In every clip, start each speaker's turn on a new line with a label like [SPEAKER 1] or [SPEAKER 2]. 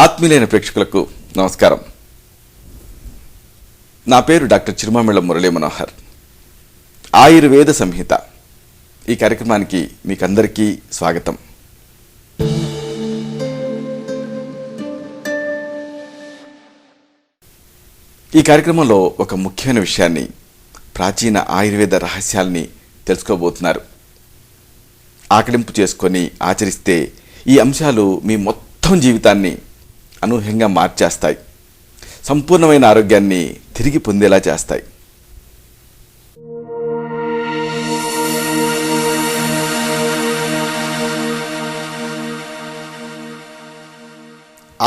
[SPEAKER 1] ఆత్మీయులైన ప్రేక్షకులకు నమస్కారం. నా పేరు డాక్టర్ చిరుమామిళ్ళ మురళీ మనోహర్. ఆయుర్వేద సంహిత ఈ కార్యక్రమానికి మీకందరికీ స్వాగతం. ఈ కార్యక్రమంలో ఒక ముఖ్యమైన విషయాన్ని, ప్రాచీన ఆయుర్వేద రహస్యాల్ని తెలుసుకోబోతున్నారు. ఆకలింపు చేసుకొని ఆచరిస్తే ఈ అంశాలు మీ మొత్తం జీవితాన్ని అనూహ్యంగా మార్చేస్తాయి, సంపూర్ణమైన ఆరోగ్యాన్ని తిరిగి పొందేలా చేస్తాయి.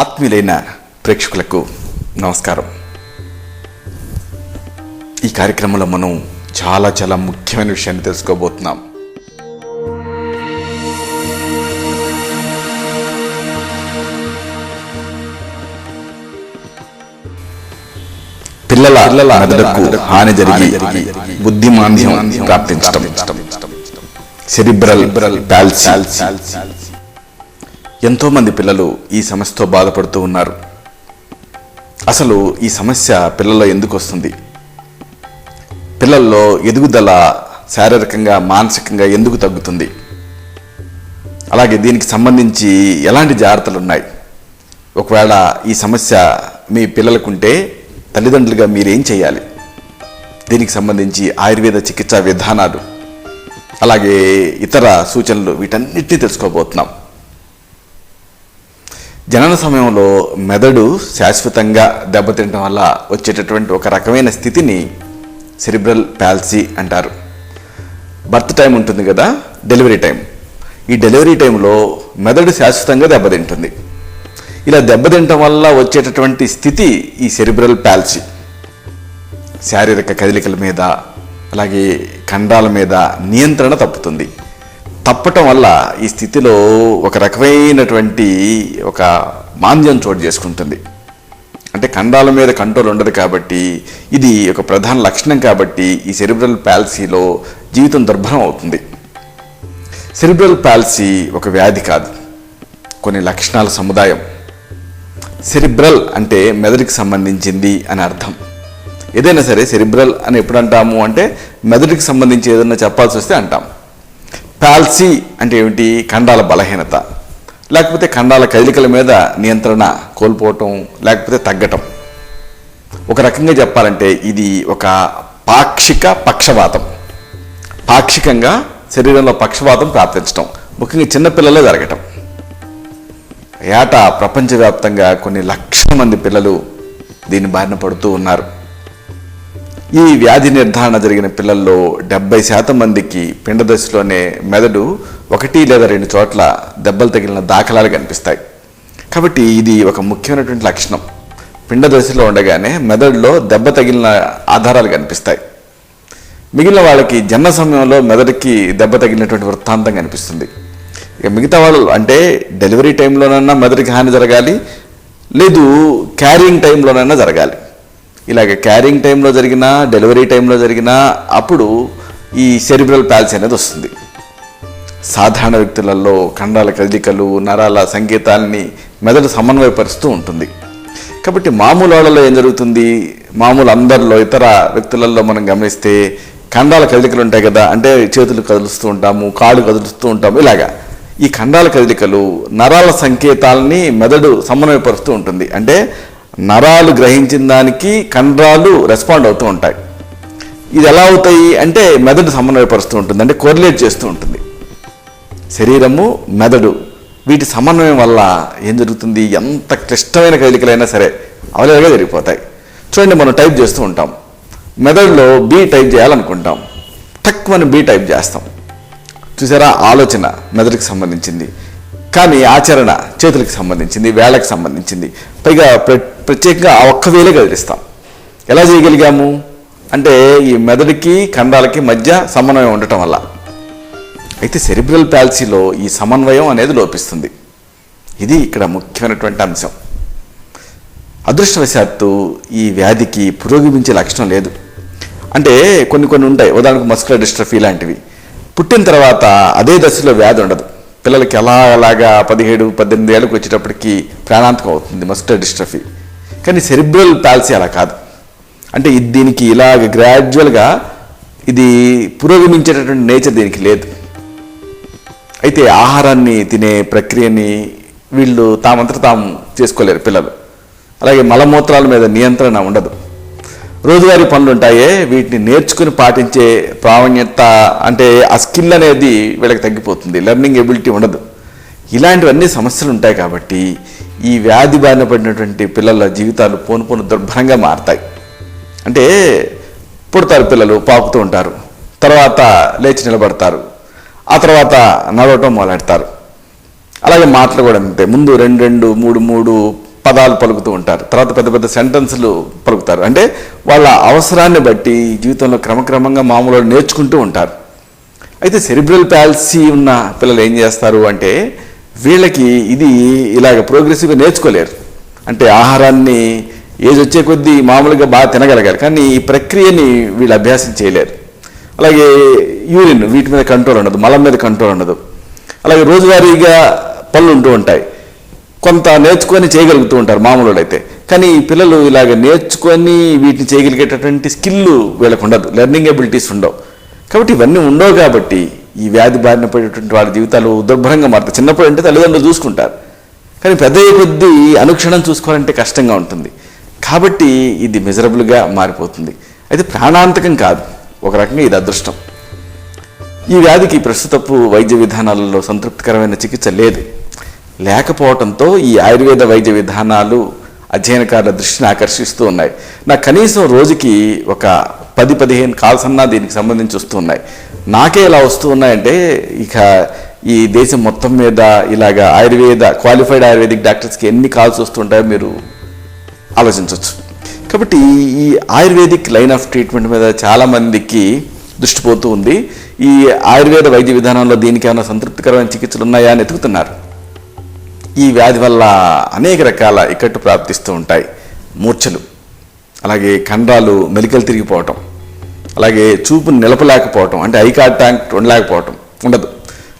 [SPEAKER 1] ఆత్మీయులైన ప్రేక్షకులకు నమస్కారం. ఈ కార్యక్రమంలో మనం చాలా ముఖ్యమైన విషయాన్ని తెలుసుకోబోతున్నాం. పిల్లల మెదడుకు హాని జరిగి బుద్ధిమాంద్యం ప్రాప్తించడం, సెరిబ్రల్ పాల్సీ. ఎంతో మంది పిల్లలు ఈ సమస్యతో బాధపడుతూ ఉన్నారు. అసలు ఈ సమస్య పిల్లల్లో ఎందుకు వస్తుంది? పిల్లల్లో ఎదుగుదల శారీరకంగా మానసికంగా ఎందుకు తగ్గుతుంది? అలాగే దీనికి సంబంధించి ఎలాంటి జాగ్రత్తలు ఉన్నాయి? ఒకవేళ ఈ సమస్య మీ పిల్లలకుంటే తల్లిదండ్రులుగా మీరేం చేయాలి? దీనికి సంబంధించి ఆయుర్వేద చికిత్సా విధానాలు, అలాగే ఇతర సూచనలు, వీటన్నిటినీ తెలుసుకోబోతున్నాం. జనన సమయంలో మెదడు శాశ్వతంగా దెబ్బతింటం వల్ల వచ్చేటటువంటి ఒక రకమైన స్థితిని సెరిబ్రల్ పాల్సీ అంటారు. బర్త్ టైం ఉంటుంది కదా, డెలివరీ టైం. ఈ డెలివరీ టైంలో మెదడు శాశ్వతంగా దెబ్బతింటుంది. ఇలా దెబ్బతింటం వల్ల వచ్చేటటువంటి స్థితి ఈ సెరిబ్రల్ పాల్సీ. శారీరక కదలికల మీద, అలాగే కండరాల మీద నియంత్రణ తప్పుతుంది. తప్పటం వల్ల ఈ స్థితిలో ఒక రకమైనటువంటి ఒక మాంద్యం చోటు చేసుకుంటుంది. అంటే కండరాల మీద కంట్రోల్ ఉండదు కాబట్టి, ఇది ఒక ప్రధాన లక్షణం కాబట్టి ఈ సెరిబ్రల్ పాల్సీలో జీవితం దుర్భరం అవుతుంది. సెరిబ్రల్ పాల్సీ ఒక వ్యాధి కాదు, కొన్ని లక్షణాల సముదాయం. సెరిబ్రల్ అంటే మెదడుకి సంబంధించింది అని అర్థం. ఏదైనా సరే సెరిబ్రల్ అని ఎప్పుడు అంటాము అంటే మెదడుకి సంబంధించి ఏదైనా చెప్పాల్సి వస్తే అంటాం. పాల్సీ అంటే ఏమిటి? కండరాల బలహీనత, లేకపోతే కండరాల కదలికల మీద నియంత్రణ కోల్పోవటం, లేకపోతే తగ్గటం. ఒక రకంగా చెప్పాలంటే ఇది ఒక పాక్షిక పక్షవాతం. పాక్షికంగా శరీరంలో పక్షవాతం ప్రాప్తించడం, ముఖ్యంగా చిన్నపిల్లలే జరగటం. ఏటా ప్రపంచవ్యాప్తంగా కొన్ని లక్షల మంది పిల్లలు దీని బారిన పడుతూ ఉన్నారు. ఈ వ్యాధి నిర్ధారణ జరిగిన పిల్లల్లో 70% మందికి పిండ దశలోనే మెదడు 1 లేదా 2 చోట్ల దెబ్బలు తగిలిన దాఖలాలు కనిపిస్తాయి. కాబట్టి ఇది ఒక ముఖ్యమైనటువంటి లక్షణం. పిండ దశలో ఉండగానే మెదడులో దెబ్బ తగిలిన ఆధారాలు కనిపిస్తాయి. మిగిలిన వాళ్ళకి జన్మ సమయంలో మెదడుకి దెబ్బ తగిలినటువంటి వృత్తాంతం కనిపిస్తుంది. ఇక మిగతా వాళ్ళు అంటే డెలివరీ టైంలోనైనా మెదడుకి హాని జరగాలి, లేదు క్యారింగ్ టైంలోనైనా జరగాలి. ఇలాగ క్యారింగ్ టైంలో జరిగినా, డెలివరీ టైంలో జరిగినా అప్పుడు ఈ సెరిబ్రల్ పాల్సీ అనేది వస్తుంది. సాధారణ వ్యక్తులలో కండరాల కదలికలు, నరాల సంకేతాలని మెదడు సమన్వయపరుస్తూ ఉంటుంది. కాబట్టి మామూలు వాళ్ళలో ఏం జరుగుతుంది? మామూలు అందరిలో, ఇతర వ్యక్తులలో మనం గమనిస్తే కండరాల కదలికలు ఉంటాయి కదా, అంటే చేతులు కదులుస్తూ ఉంటాము, కాళ్ళు కదులుస్తూ ఉంటాము. ఇలాగా ఈ కండరాల కదలికలు నరాల సంకేతాలని మెదడు సమన్వయపరుస్తూ ఉంటుంది. అంటే నరాలు గ్రహించిన దానికి కండరాలు రెస్పాండ్ అవుతూ ఉంటాయి. ఇది ఎలా అవుతాయి అంటే మెదడు సమన్వయపరుస్తూ ఉంటుంది, అంటే కోరిలేట్ చేస్తూ ఉంటుంది. శరీరము, మెదడు వీటి సమన్వయం వల్ల ఏం జరుగుతుంది? ఎంత క్లిష్టమైన కదలికలైనా సరే అవలేగా జరిగిపోతాయి. చూడండి, మనం టైప్ చేస్తూ ఉంటాం, మెదడులో బి టైప్ చేయాలనుకుంటాం, తక్కువ బి టైప్ చేస్తాం. చూసారా? ఆలోచన మెదడుకి సంబంధించింది, కానీ ఆచరణ చేతులకు సంబంధించింది, వేళ్ళకి సంబంధించింది. పైగా ప్రత్యేకంగా ఆ ఒక్క వేలే కదిలిస్తాం. ఎలా చేయగలిగాము అంటే ఈ మెదడుకి కండరాలకి మధ్య సమన్వయం ఉండటం వల్ల. అయితే సెరిబ్రల్ పాల్సీలో ఈ సమన్వయం అనేది లోపిస్తుంది. ఇది ఇక్కడ ముఖ్యమైనటువంటి అంశం. అదృష్టవశాత్తు ఈ వ్యాధికి పురోగమించే లక్షణం లేదు. అంటే కొన్ని ఉంటాయి. ఉదాహరణకు మస్కులర్ డిస్ట్రఫీ లాంటివి. పుట్టిన తర్వాత అదే దశలో వ్యాధి ఉండదు, పిల్లలకి అలాగా 17-18 ఏళ్ళకి వచ్చేటప్పటికి ప్రాణాంతకం అవుతుంది మస్కులర్ డిస్ట్రఫీ. కానీ సెరిబ్రల్ పాల్సీ అలా కాదు. అంటే దీనికి ఇలాగ గ్రాడ్యువల్గా ఇది పురోగమించేటటువంటి నేచర్ దీనికి లేదు. అయితే ఆహారాన్ని తినే ప్రక్రియని వీళ్ళు తామంతట తాము చేసుకోలేరు పిల్లలు. అలాగే మలమూత్రాల మీద నియంత్రణ ఉండదు. రోజువారీ పనులు ఉంటాయే, వీటిని నేర్చుకుని పాటించే ప్రావీణ్యత అంటే ఆ స్కిల్ అనేది వీళ్ళకి తగ్గిపోతుంది. లెర్నింగ్ ఎబిలిటీ ఉండదు. ఇలాంటివన్నీ సమస్యలు ఉంటాయి కాబట్టి ఈ వ్యాధి బారిన పడినటువంటి పిల్లల జీవితాలు పోను దుర్భరంగా మారతాయి. అంటే పుడతారు పిల్లలు, పాకుతూ ఉంటారు, తర్వాత లేచి నిలబడతారు, ఆ తర్వాత నడవటం మొదలెడతారు. అలాగే మాటలు కూడా అంతే. ముందు 2-3 పదాలు పలుకుతూ ఉంటారు, తర్వాత పెద్ద పెద్ద సెంటెన్సులు పలుకుతారు. అంటే వాళ్ళ అవసరాన్ని బట్టి జీవితంలో క్రమక్రమంగా మామూలు నేర్చుకుంటూ ఉంటారు. అయితే సెరిబ్రల్ పాల్సీ ఉన్న పిల్లలు ఏం చేస్తారు అంటే వీళ్ళకి ఇది ఇలాగ ప్రోగ్రెసివ్గా నేర్చుకోలేరు. అంటే ఆహారాన్ని ఏజ్ వచ్చే కొద్దీ మామూలుగా బాగా తినగలగాలి, కానీ ఈ ప్రక్రియని వీళ్ళు అభ్యాసం చేయలేరు. అలాగే యూరిన్ వీటి మీద కంట్రోల్ ఉండదు, మలం మీద కంట్రోల్ ఉండదు. అలాగే రోజువారీగా పనులు ఉంటూ ఉంటాయి, కొంత నేర్చుకొని చేయగలుగుతూ ఉంటారు మామూలు అయితే. కానీ ఈ పిల్లలు ఇలాగ నేర్చుకొని వీటిని చేయగలిగేటటువంటి స్కిల్ వీళ్ళకు ఉండదు, లెర్నింగ్ ఎబిలిటీస్ ఉండవు. కాబట్టి ఇవన్నీ ఉండవు కాబట్టి ఈ వ్యాధి బారిన పడేటువంటి వాళ్ళ జీవితాలు దుర్భరంగా మారుతాయి. చిన్నప్పుడు అంటే తల్లిదండ్రులు చూసుకుంటారు, కానీ పెద్ద కొద్దీ అనుక్షణం చూసుకోవాలంటే కష్టంగా ఉంటుంది. కాబట్టి ఇది మిజరబుల్గా మారిపోతుంది. అయితే ప్రాణాంతకం కాదు, ఒక రకంగా ఇది అదృష్టం. ఈ వ్యాధికి ప్రస్తుతపు వైద్య విధానాలలో సంతృప్తికరమైన చికిత్స లేదు. లేకపోవడంతో ఈ ఆయుర్వేద వైద్య విధానాలు అధ్యయనకారుల దృష్టిని ఆకర్షిస్తూ ఉన్నాయి. నాకు కనీసం రోజుకి ఒక 10-15 కాల్స్ అన్నా దీనికి సంబంధించి వస్తూ ఉన్నాయి. నాకే ఇలా వస్తూ ఉన్నాయంటే ఇక ఈ దేశం మొత్తం మీద ఇలాగ క్వాలిఫైడ్ ఆయుర్వేదిక్ డాక్టర్స్కి ఎన్ని కాల్స్ వస్తుంటాయో మీరు ఆలోచించవచ్చు. కాబట్టి ఈ ఆయుర్వేదిక్ లైన్ ఆఫ్ ట్రీట్మెంట్ మీద చాలామందికి దృష్టి పోతూ ఉంది. ఈ ఆయుర్వేద వైద్య విధానంలో దీనికి ఏమైనా సంతృప్తికరమైన చికిత్సలు ఉన్నాయా అని ఎతుకుతున్నారు. ఈ వ్యాధి వల్ల అనేక రకాల ఇక్కట్టు ప్రాప్తిస్తూ ఉంటాయి. మూర్ఛలు, అలాగే కండరాలు మెలికలు తిరిగిపోవటం, అలాగే చూపును నిలపలేకపోవటం, అంటే ఐ కాంటాక్ట్ ఉండదు.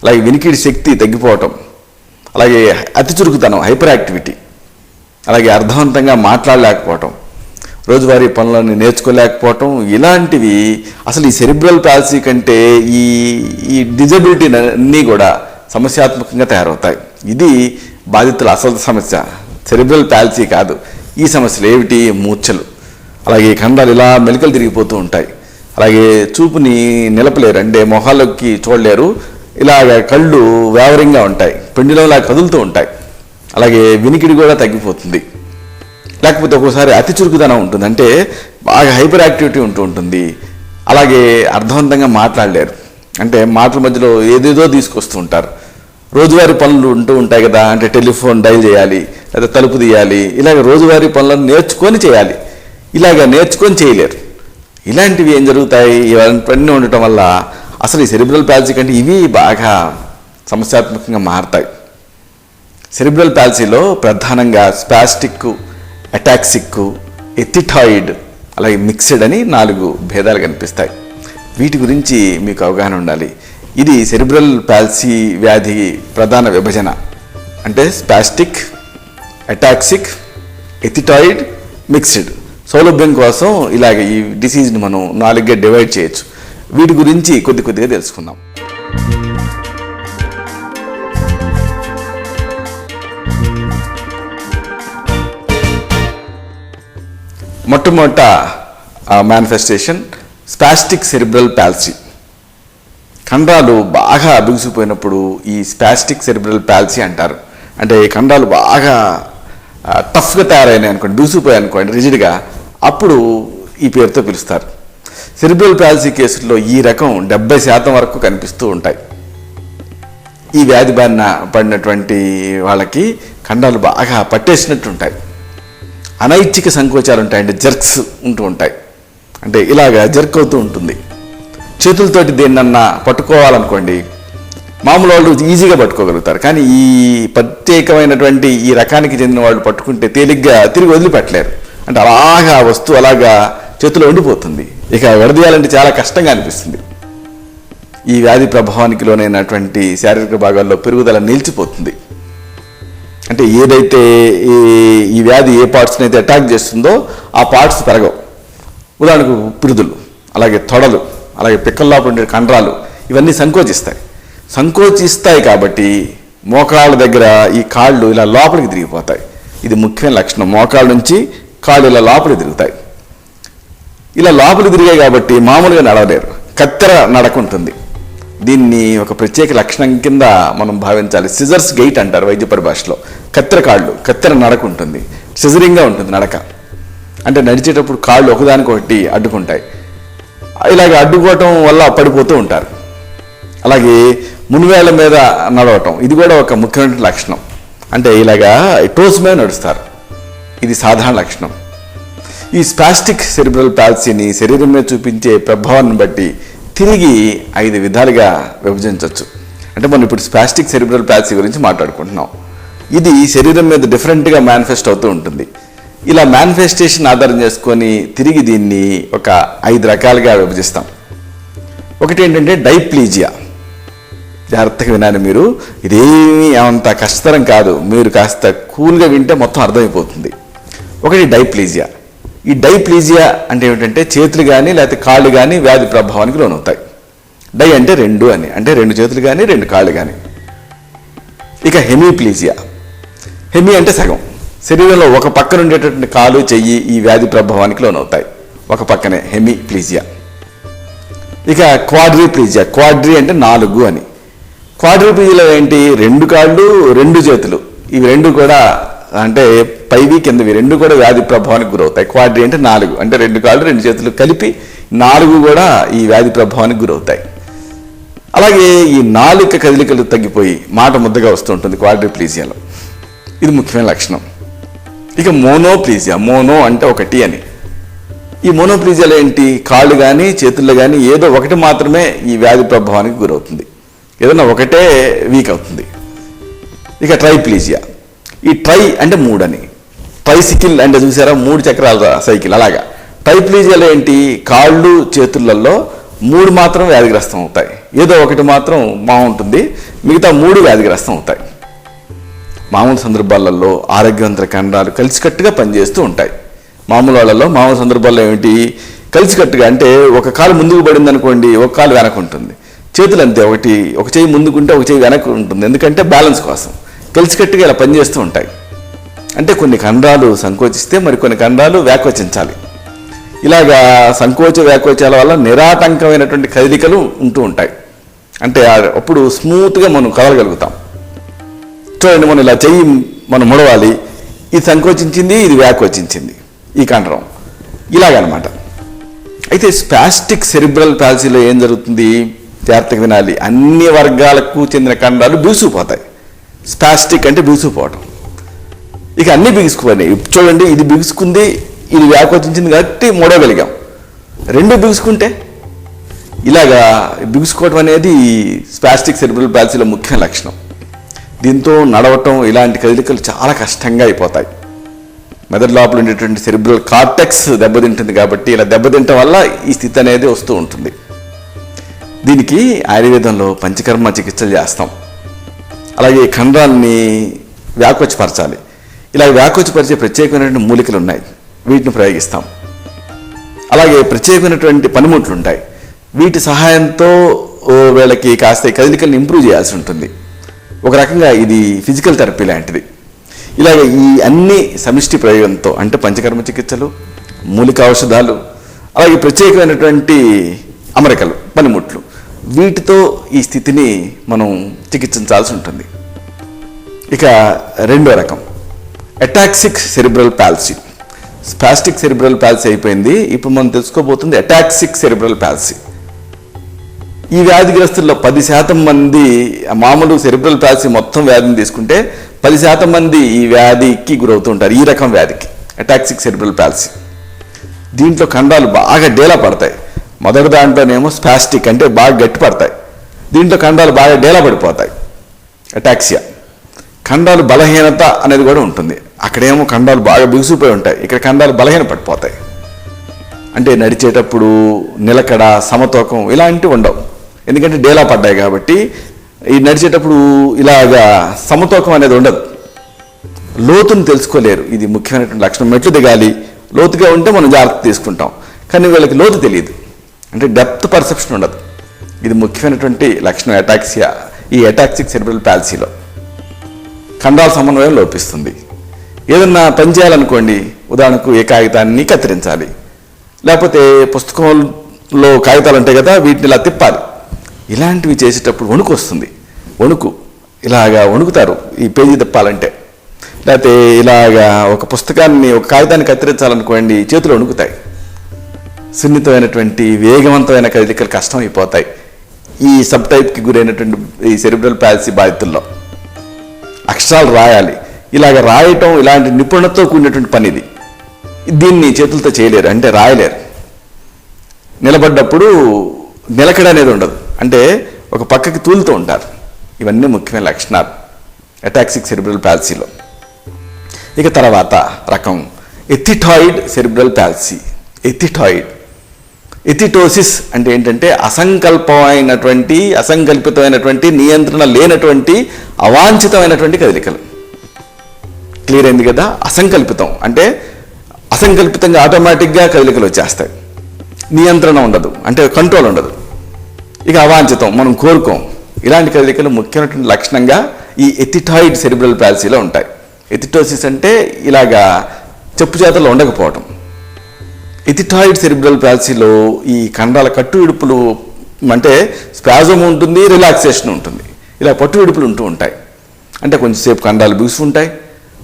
[SPEAKER 1] అలాగే వినికిడి శక్తి తగ్గిపోవటం, అలాగే అతి చురుకుతనం, హైపర్ యాక్టివిటీ, అలాగే అర్థవంతంగా మాట్లాడలేకపోవటం, రోజువారీ పనులను నేర్చుకోలేకపోవటం, ఇలాంటివి అసలు ఈ సెరిబ్రల్ పాల్సీ కంటే ఈ డిజబిలిటీ అన్నీ కూడా సమస్యాత్మకంగా తయారవుతాయి. ఇది బాధితుల అసలు సమస్య, సెరిబ్రల్ పాల్సీ కాదు. ఈ సమస్యలు ఏమిటి? మూర్ఛలు, అలాగే కండరాలు ఇలా మెలికలు తిరిగిపోతూ ఉంటాయి, అలాగే చూపుని నిలపలేరు, అంటే మొహాల్లోకి చూడలేరు, ఇలాగ కళ్ళు వేవరింగ్గా ఉంటాయి, పెండులంలా కదులుతూ ఉంటాయి, అలాగే వినికిడి కూడా తగ్గిపోతుంది. లేకపోతే ఒక్కోసారి అతి చురుకుదనం ఉంటుంది, అంటే బాగా హైపర్ యాక్టివిటీ ఉంటుంది. అలాగే అర్థవంతంగా మాట్లాడలేరు, అంటే మాటల మధ్యలో ఏదేదో తీసుకొస్తూ ఉంటారు. రోజువారీ పనులు ఉంటూ ఉంటాయి కదా, అంటే టెలిఫోన్ డైల్ చేయాలి, లేదా తలుపు తీయాలి, ఇలాగ రోజువారీ పనులను నేర్చుకొని చేయాలి, ఇలాగ నేర్చుకొని చేయలేరు. ఇలాంటివి ఏం జరుగుతాయి? ఇవన్నీ ఉండటం వల్ల అసలు ఈ సెరిబ్రల్ పాల్సీ కంటే ఇవి బాగా సమస్యాత్మకంగా మారతాయి. సెరిబ్రల్ పాల్సీలో ప్రధానంగా స్పాస్టిక్, అటాక్సిక్, ఎథిటాయిడ్, అలాగే మిక్స్డ్ అని 4 భేదాలు కనిపిస్తాయి. వీటి గురించి మీకు అవగాహన ఉండాలి. ఇది సెరిబ్రల్ పాల్సీ వ్యాధి ప్రధాన విభజన, అంటే స్పాస్టిక్, అటాక్సిక్, ఎథిటాయిడ్, మిక్స్డ్. సౌలభ్యం కోసం ఇలాగ ఈ డిసీజ్ని మనం 4గా డివైడ్ చేయొచ్చు. వీటి గురించి కొద్దిగా తెలుసుకుందాం. మొట్టమొదట మేనిఫెస్టేషన్ స్పాస్టిక్ సెరిబ్రల్ పాల్సీ. కండరాలు బాగా బిగుసిపోయినప్పుడు ఈ స్పాస్టిక్ సెరిబ్రల్ పాల్సీ అంటారు. అంటే కండరాలు బాగా టఫ్గా తయారైనాయి అనుకోండి, బిగుసిపోయాయి అనుకోండి, రిజిడ్గా, అప్పుడు ఈ పేరుతో పిలుస్తారు. సెరిబ్రల్ పాల్సీ కేసుల్లో ఈ రకం 70% వరకు కనిపిస్తూ ఉంటాయి. ఈ వ్యాధి బారిన పడినటువంటి వాళ్ళకి కండరాలు బాగా పట్టేసినట్టు ఉంటాయి, అనైచ్ఛిక సంకోచాలు ఉంటాయి, అంటే జర్క్స్ ఉంటూ ఉంటాయి, అంటే ఇలాగా జర్క్ అవుతూ ఉంటుంది. చేతులతోటి దేన్నన్నా పట్టుకోవాలనుకోండి, మామూలు వాళ్ళు ఈజీగా పట్టుకోగలుగుతారు, కానీ ఈ ప్రత్యేకమైనటువంటి ఈ రకానికి చెందిన వాళ్ళు పట్టుకుంటే తేలిగ్గా తిరిగి వదిలిపెట్టలేరు, అంటే అలాగా వస్తువు అలాగా చేతిలో ఉండిపోతుంది. ఇక విడదీయాలంటే చాలా కష్టంగా అనిపిస్తుంది. ఈ వ్యాధి ప్రభావానికి లోనైనటువంటి శారీరక భాగాల్లో పెరుగుదల నిలిచిపోతుంది. అంటే ఏదైతే ఈ వ్యాధి ఏ పార్ట్స్ని అయితే అటాక్ చేస్తుందో ఆ పార్ట్స్ పెరగవు. ఉదాహరణకు పిరుదులు, అలాగే తొడలు, అలాగే పిక్కల లోపల ఉండే కండరాలు ఇవన్నీ సంకోచిస్తాయి కాబట్టి మోకాళ్ళ దగ్గర ఈ కాళ్ళు ఇలా లోపలికి తిరిగిపోతాయి. ఇది ముఖ్యమైన లక్షణం. మోకాళ్ళ నుంచి కాళ్ళు ఇలా లోపలికి తిరుగుతాయి. ఇలా లోపలికి తిరిగాయి కాబట్టి మామూలుగా నడవలేరు, కత్తెర నడక ఉంటుంది. దీన్ని ఒక ప్రత్యేక లక్షణం కింద మనం భావించాలి. సిజర్స్ గెయిట్ అంటారు వైద్య పరిభాషలో. కత్తెర కాళ్ళు, కత్తెర నడక ఉంటుంది, సిజరింగ్గా ఉంటుంది నడక. అంటే నడిచేటప్పుడు కాళ్ళు ఒకదానికొకటి అడ్డుకుంటాయి. ఇలాగ అడ్డుకోవటం వల్ల పడిపోతూ ఉంటారు. అలాగే మునివేళ్ల మీద నడవటం, ఇది కూడా ఒక ముఖ్యమైన లక్షణం. అంటే ఇలాగా టోస్ మీద నడుస్తారు, ఇది సాధారణ లక్షణం. ఈ స్పాస్టిక్ సెరిబ్రల్ పాల్సీని శరీరం మీద చూపించే ప్రభావాన్ని బట్టి తిరిగి 5 విధాలుగా విభజించవచ్చు. అంటే మనం ఇప్పుడు స్పాస్టిక్ సెరిబ్రల్ పాల్సీ గురించి మాట్లాడుకుంటున్నాం. ఇది శరీరం మీద డిఫరెంట్గా మేనిఫెస్ట్ అవుతూ ఉంటుంది. ఇలా మేనిఫెస్టేషన్ ఆధారం చేసుకొని తిరిగి దీన్ని ఒక 5 రకాలుగా విభజిస్తాం. ఒకటి ఏంటంటే డైప్లీజియా. జాగ్రత్తగా వినాలి మీరు, ఇదేమీ అంత కష్టతరం కాదు, మీరు కాస్త కూల్గా వింటే మొత్తం అర్థమైపోతుంది. ఒకటి డైప్లీజియా. ఈ డైప్లీజియా అంటే ఏమిటంటే చేతులు కానీ లేకపోతే కాళ్ళు కానీ వ్యాధి ప్రభావానికి లోనవుతాయి. డై అంటే 2 అని, అంటే 2 చేతులు కానీ 2 కాళ్ళు కానీ. ఇక హెమీప్లీజియా. హెమీ అంటే సగం, శరీరంలో ఒక పక్కన ఉండేటటువంటి కాలు చెయ్యి ఈ వ్యాధి ప్రభావానికి లోనవుతాయి, ఒక పక్కనే హెమీప్లీజియా. ఇక క్వాడ్రీప్లీజియా. క్వాడ్రీ అంటే 4 అని. క్వాడ్రీప్లీజియాలో ఏంటి, 2 కాళ్ళు 2 చేతులు, ఇవి 2 కూడా అంటే పైవి కిందవి 2 కూడా వ్యాధి ప్రభావానికి గురవుతాయి. క్వాడ్రీ అంటే 4, అంటే 2 కాళ్ళు 2 చేతులు కలిపి 4 కూడా ఈ వ్యాధి ప్రభావానికి గురవుతాయి. అలాగే ఈ నాలుక కదలికలు తగ్గిపోయి మాట ముద్దగా వస్తూ ఉంటుంది క్వాడ్రీప్లీజియాలో, ఇది ముఖ్యమైన లక్షణం. ఇక మోనోప్లీజియా. మోనో అంటే 1 అని. ఈ మోనోప్లీజియాలో ఏంటి, కాళ్ళు కానీ చేతుల్లో కానీ ఏదో ఒకటి మాత్రమే ఈ వ్యాధి ప్రభావానికి గురవుతుంది, ఏదైనా ఒకటే వీక్ అవుతుంది. ఇక ట్రైప్లీజియా. ఈ ట్రై అంటే 3 అని. ట్రైసికిల్ అంటే చూసారా, 3 చక్రాల సైకిల్, అలాగా. ట్రైప్లీజియాలో ఏంటి, కాళ్ళు చేతులలో 3 మాత్రం వ్యాధిగ్రస్తం అవుతాయి, ఏదో ఒకటి మాత్రం బాగుంటుంది, మిగతా 3 వ్యాధిగ్రస్తం అవుతాయి. మామూలు సందర్భాలలో ఆరోగ్యవంతుల కండరాలు కలిసికట్టుగా పనిచేస్తూ ఉంటాయి. మామూలు సందర్భాల్లో ఏమిటి, కలిసికట్టుగా అంటే ఒక కాలు ముందుకు పడింది అనుకోండి, ఒక కాలు వెనక ఉంటుంది. చేతులు అంతే, ఒక చేయి ముందుకుంటే ఒక చేయి వెనక ఉంటుంది, ఎందుకంటే బ్యాలెన్స్ కోసం కలిసికట్టుగా ఇలా పనిచేస్తూ ఉంటాయి. అంటే కొన్ని కండరాలు సంకోచిస్తే మరికొన్ని కండరాలు వ్యాకోచించాలి. ఇలాగా సంకోచ వ్యాకోచాల వల్ల నిరాటంకమైనటువంటి కదలికలు ఉంటూ ఉంటాయి. అంటే అప్పుడు స్మూత్గా మనం కదలగలుగుతాం. చూడండి, మనం ఇలా చెయ్యి మనం ముడవాలి, ఇది సంకోచించింది, ఇది వ్యాకోచించింది, ఈ కండరం ఇలాగనమాట. అయితే స్పాస్టిక్ సెరిబ్రల్ పాల్సీలో ఏం జరుగుతుంది, జాగ్రత్తగా వినాలి, అన్ని వర్గాలకు చెందిన కండరాలు బిగుసుకుపోతాయి. స్పాస్టిక్ అంటే బిగుసుకుపోవటం. ఇక అన్నీ బిగుసుకుపోయినాయి. చూడండి, ఇది బిగుసుకుంది, ఇది వ్యాకోచించింది కాబట్టి మూడవగలిగాం. 2 బిగుసుకుంటే ఇలాగా బిగుసుకోవటం అనేది స్పాస్టిక్ సెరిబ్రల్ పాల్సీలో ముఖ్య లక్షణం. దీంతో నడవటం ఇలాంటి కదలికలు చాలా కష్టంగా అయిపోతాయి. మెదడు లోపల ఉండేటువంటి సెరిబ్రల్ కార్టెక్స్ దెబ్బతింటుంది కాబట్టి ఇలా దెబ్బతింటం వల్ల ఈ స్థితి అనేది వస్తూ ఉంటుంది. దీనికి ఆయుర్వేదంలో పంచకర్మ చికిత్సలు చేస్తాం. అలాగే కండరాన్ని వ్యాకోచపరచాలి. ఇలా వ్యాకోచపరిచే ప్రత్యేకమైనటువంటి మూలికలు ఉన్నాయి, వీటిని ప్రయోగిస్తాం. అలాగే ప్రత్యేకమైనటువంటి పనిముట్లు ఉంటాయి, వీటి సహాయంతో వీళ్ళకి కాస్త కదలికలను ఇంప్రూవ్ చేయాల్సి ఉంటుంది. ఒక రకంగా ఇది ఫిజికల్ థెరపీ లాంటిది. ఇలాగ ఈ అన్ని సమిష్టి ప్రయోగంతో, అంటే పంచకర్మ చికిత్సలు, మూలిక ఔషధాలు, అలాగే ప్రత్యేకమైనటువంటి అమరికలు, పనిముట్లు, వీటితో ఈ స్థితిని మనం చికిత్సించాల్సి ఉంటుంది. ఇక 2వ రకం ataxic cerebral palsy. Spastic cerebral palsy అయిపోయింది, ఇప్పుడు మనం తెలుసుకోబోతుంది అటాక్సిక్ సెరిబ్రల్ పాల్సీ. ఈ వ్యాధిగ్రస్తుల్లో 10% మంది, మామూలు సెరిబ్రల్ పాల్సీ మొత్తం వ్యాధిని తీసుకుంటే 10% మంది ఈ వ్యాధికి గురవుతూ ఉంటారు, ఈ రకం వ్యాధికి, అటాక్సిక్ సెరిబ్రల్ పాల్సీ. దీంట్లో కండరాలు బాగా డేలా పడతాయి. మొదటి దాంట్లోనేమో స్పాస్టిక్ అంటే బాగా గట్టి పడతాయి, దీంట్లో కండరాలు బాగా డేలా పడిపోతాయి, అటాక్సియా. కండరాలు బలహీనత అనేది కూడా ఉంటుంది. అక్కడేమో కండరాలు బాగా బిగుసిపోయి ఉంటాయి, ఇక్కడ కండరాలు బలహీన పడిపోతాయి. అంటే నడిచేటప్పుడు నిలకడ, సమతూకం ఇలాంటివి ఉండవు, ఎందుకంటే డేలా పడ్డాయి కాబట్టి ఈ నడిచేటప్పుడు ఇలాగా సమతూకం అనేది ఉండదు, లోతును తెలుసుకోలేరు. ఇది ముఖ్యమైనటువంటి లక్షణం. మెట్లు దిగాలి, లోతుగా ఉంటే మనం జాగ్రత్త తీసుకుంటాం, కానీ వీళ్ళకి లోతు తెలియదు, అంటే డెప్త్ పర్సెప్షన్ ఉండదు. ఇది ముఖ్యమైనటువంటి లక్షణం అటాక్సియా, ఈ అటాక్సిక్ సెరిబ్రల్ పాల్సీలో. ఖండాల సమన్వయం లోపిస్తుంది. ఏదన్నా పని చేయాలనుకోండి, ఉదాహరణకు ఏ కాగితాన్ని కత్తిరించాలి, లేకపోతే పుస్తకంలో కాగితాలు ఉంటాయి కదా, వీటిని ఇలా తిప్పాలి. ఇలాంటివి చేసేటప్పుడు వణుకు వస్తుంది. ఇలాగా వణుకుతారు ఈ పేజీ తిప్పాలంటే. లేకపోతే ఇలాగా ఒక కాగితాన్ని కత్తిరించాలనుకోండి, చేతులు వణుకుతాయి. సున్నితమైనటువంటి వేగవంతమైన కదలికలు కష్టం అయిపోతాయి ఈ సబ్ టైప్కి గురైనటువంటి ఈ సెరిబ్రల్ పాల్సీ బాధితుల్లో. అక్షరాలు రాయాలి, ఇలాగ రాయటం ఇలాంటి నిపుణతతో కూడినటువంటి పని ఇది. దీన్ని చేతులతో చేయలేరు, అంటే రాయలేరు. నిలబడ్డప్పుడు నిలకడ అనేది ఉండదు, అంటే ఒక పక్కకి తూలుతూ ఉంటారు. ఇవన్నీ ముఖ్యమైన లక్షణాలు అటాక్సిక్ సెరిబ్రల్ పాల్సీలో. ఇక తర్వాత రకం ఎథిటాయిడ్ సెరిబ్రల్ పాల్సీ. ఎథిటోసిస్ అంటే ఏంటంటే అసంకల్పితమైనటువంటి నియంత్రణ లేనటువంటి అవాంఛితమైనటువంటి కదలికలు. క్లియర్ అయింది కదా? అసంకల్పితం అంటే అసంకల్పితంగా ఆటోమేటిక్గా కదలికలు వచ్చేస్తాయి, నియంత్రణ ఉండదు, అంటే కంట్రోల్ ఉండదు. ఇక అవాంఛితం, మనం కోరుకోం. ఇలాంటి కదలికలు ముఖ్యమైనటువంటి లక్షణంగా ఈ ఎథిటాయిడ్ సెరిబ్రల్ పాల్సీలో ఉంటాయి. ఎథిటోసిస్ అంటే ఇలాగా చెప్పు చేతల్లో ఉండకపోవటం. ఎథిటాయిడ్ సెరిబ్రల్ పాల్సీలో ఈ ఖండాల కట్టు విడుపులు, అంటే స్పాజమ్ ఉంటుంది, రిలాక్సేషన్ ఉంటుంది, ఇలా పట్టు విడుపులు ఉంటూ ఉంటాయి. అంటే కొంచెంసేపు ఖండాలు బిగుసు ఉంటాయి,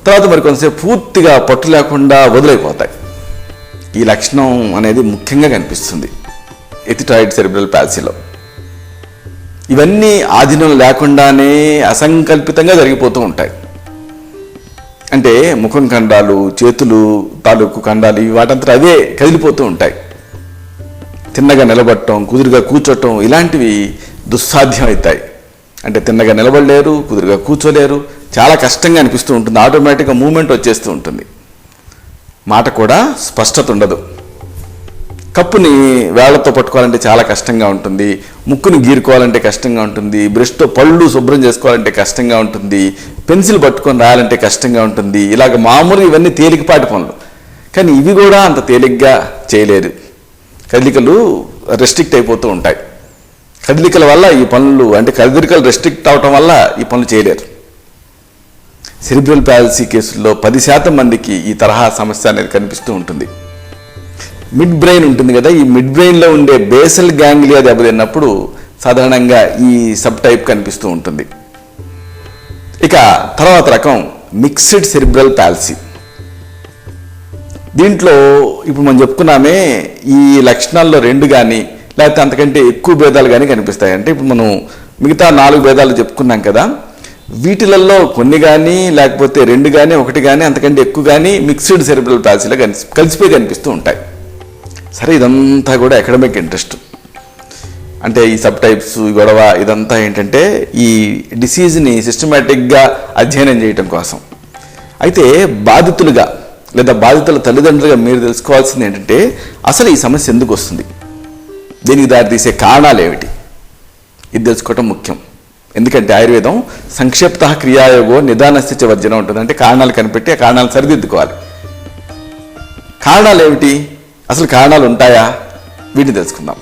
[SPEAKER 1] తర్వాత మరి కొంతసేపు పూర్తిగా పట్టు లేకుండా వదిలైపోతాయి. ఈ లక్షణం అనేది ముఖ్యంగా కనిపిస్తుంది ఎథిటాయిడ్ సెరిబ్రల్ పాల్సీలో. ఇవన్నీ ఆధీనం లేకుండానే అసంకల్పితంగా జరిగిపోతూ ఉంటాయి. అంటే ముఖం ఖండాలు, చేతులు తాలూకు ఖండాలు, వాటంతా అవే కదిలిపోతూ ఉంటాయి. తిన్నగా నిలబడటం, కుదురుగా కూర్చోటం, ఇలాంటివి దుస్సాధ్యం అవుతాయి. అంటే తిన్నగా నిలబడలేరు, కుదురుగా కూర్చోలేరు, చాలా కష్టంగా అనిపిస్తూ ఉంటుంది. ఆటోమేటిక్గా మూమెంట్ వచ్చేస్తూ ఉంటుంది. మాట కూడా స్పష్టత ఉండదు. కప్పుని వేళ్లతో పట్టుకోవాలంటే చాలా కష్టంగా ఉంటుంది, ముక్కుని గీరుకోవాలంటే కష్టంగా ఉంటుంది, బ్రష్తో పళ్ళు శుభ్రం చేసుకోవాలంటే కష్టంగా ఉంటుంది, పెన్సిల్ పట్టుకొని రాయాలంటే కష్టంగా ఉంటుంది. ఇలాగ మామూలు ఇవన్నీ తేలికపాటి పనులు, కానీ ఇవి కూడా అంత తేలిగ్గా చేయలేరు. కదలికలు రెస్ట్రిక్ట్ అయిపోతూ ఉంటాయి. కదలికల వల్ల ఈ పనులు, అంటే కదలికలు రెస్ట్రిక్ట్ అవటం వల్ల ఈ పనులు చేయలేరు. సెరిబ్రల్ పాల్సీ కేసుల్లో 10% మందికి ఈ తరహా సమస్య అనేది కనిపిస్తూ ఉంటుంది. మిడ్ బ్రెయిన్ ఉంటుంది కదా, ఈ మిడ్ బ్రెయిన్లో ఉండే బేసల్ గ్యాంగ్లియా దెబ్బతిన్నప్పుడు సాధారణంగా ఈ సబ్ టైప్ కనిపిస్తూ ఉంటుంది. ఇక తర్వాత రకం మిక్స్డ్ సెరిబ్రల్ పాల్సీ. దీంట్లో ఇప్పుడు మనం చెప్పుకున్నామే, ఈ లక్షణాల్లో 2 కానీ లేకపోతే అంతకంటే ఎక్కువ భేదాలు కానీ కనిపిస్తాయి. అంటే ఇప్పుడు మనం మిగతా 4 భేదాలు చెప్పుకున్నాం కదా, వీటిలలో కొన్ని కానీ లేకపోతే 2 కానీ 1 కానీ అంతకంటే ఎక్కువ కానీ మిక్స్డ్ సెరిబ్రల్ పాల్సీలో కలిసిపోయి కనిపిస్తూ ఉంటాయి. సరే, ఇదంతా కూడా అకాడమిక్ ఇంట్రెస్ట్. అంటే ఈ సబ్ టైప్స్ గొడవ ఇదంతా ఏంటంటే ఈ డిసీజ్ని సిస్టమేటిక్గా అధ్యయనం చేయటం కోసం. అయితే బాధితులుగా లేదా బాధితుల తల్లిదండ్రులుగా మీరు తెలుసుకోవాల్సింది ఏంటంటే, అసలు ఈ సమస్య ఎందుకు వస్తుంది, దీనికి దారితీసే కారణాలు ఏమిటి, ఇది తెలుసుకోవటం ముఖ్యం. ఎందుకంటే ఆయుర్వేదం సంక్షిప్త క్రియాయోగో నిదానస్థిత వర్జనం ఉంటుంది. అంటే కారణాలు కనిపెట్టి ఆ కారణాలు సరిదిద్దుకోవాలి. కారణాలు ఏమిటి, అసలు కారణాలు ఉంటాయా, వీటిని తెలుసుకుందాం.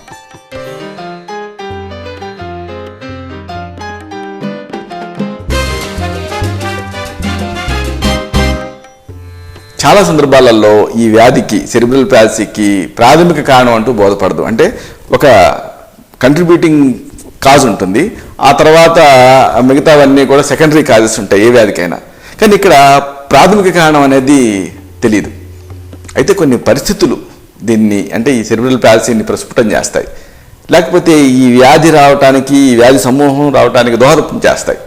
[SPEAKER 1] చాలా సందర్భాలలో ఈ వ్యాధికి, సెరిబ్రల్ పాల్సీకి ప్రాథమిక కారణం అంటూ బోధపడదు. అంటే ఒక కంట్రిబ్యూటింగ్ కాజ్ ఉంటుంది, ఆ తర్వాత మిగతావన్నీ కూడా సెకండరీ కాజెస్ ఉంటాయి ఏ వ్యాధికైనా. కానీ ఇక్కడ ప్రాథమిక కారణం అనేది తెలియదు. అయితే కొన్ని పరిస్థితులు దీన్ని, అంటే ఈ సెరిబ్రల్ పాల్సీని ప్రస్ఫుటం చేస్తాయి, లేకపోతే ఈ వ్యాధి రావటానికి, ఈ వ్యాధి సమూహం రావడానికి దోహదం చేస్తాయి.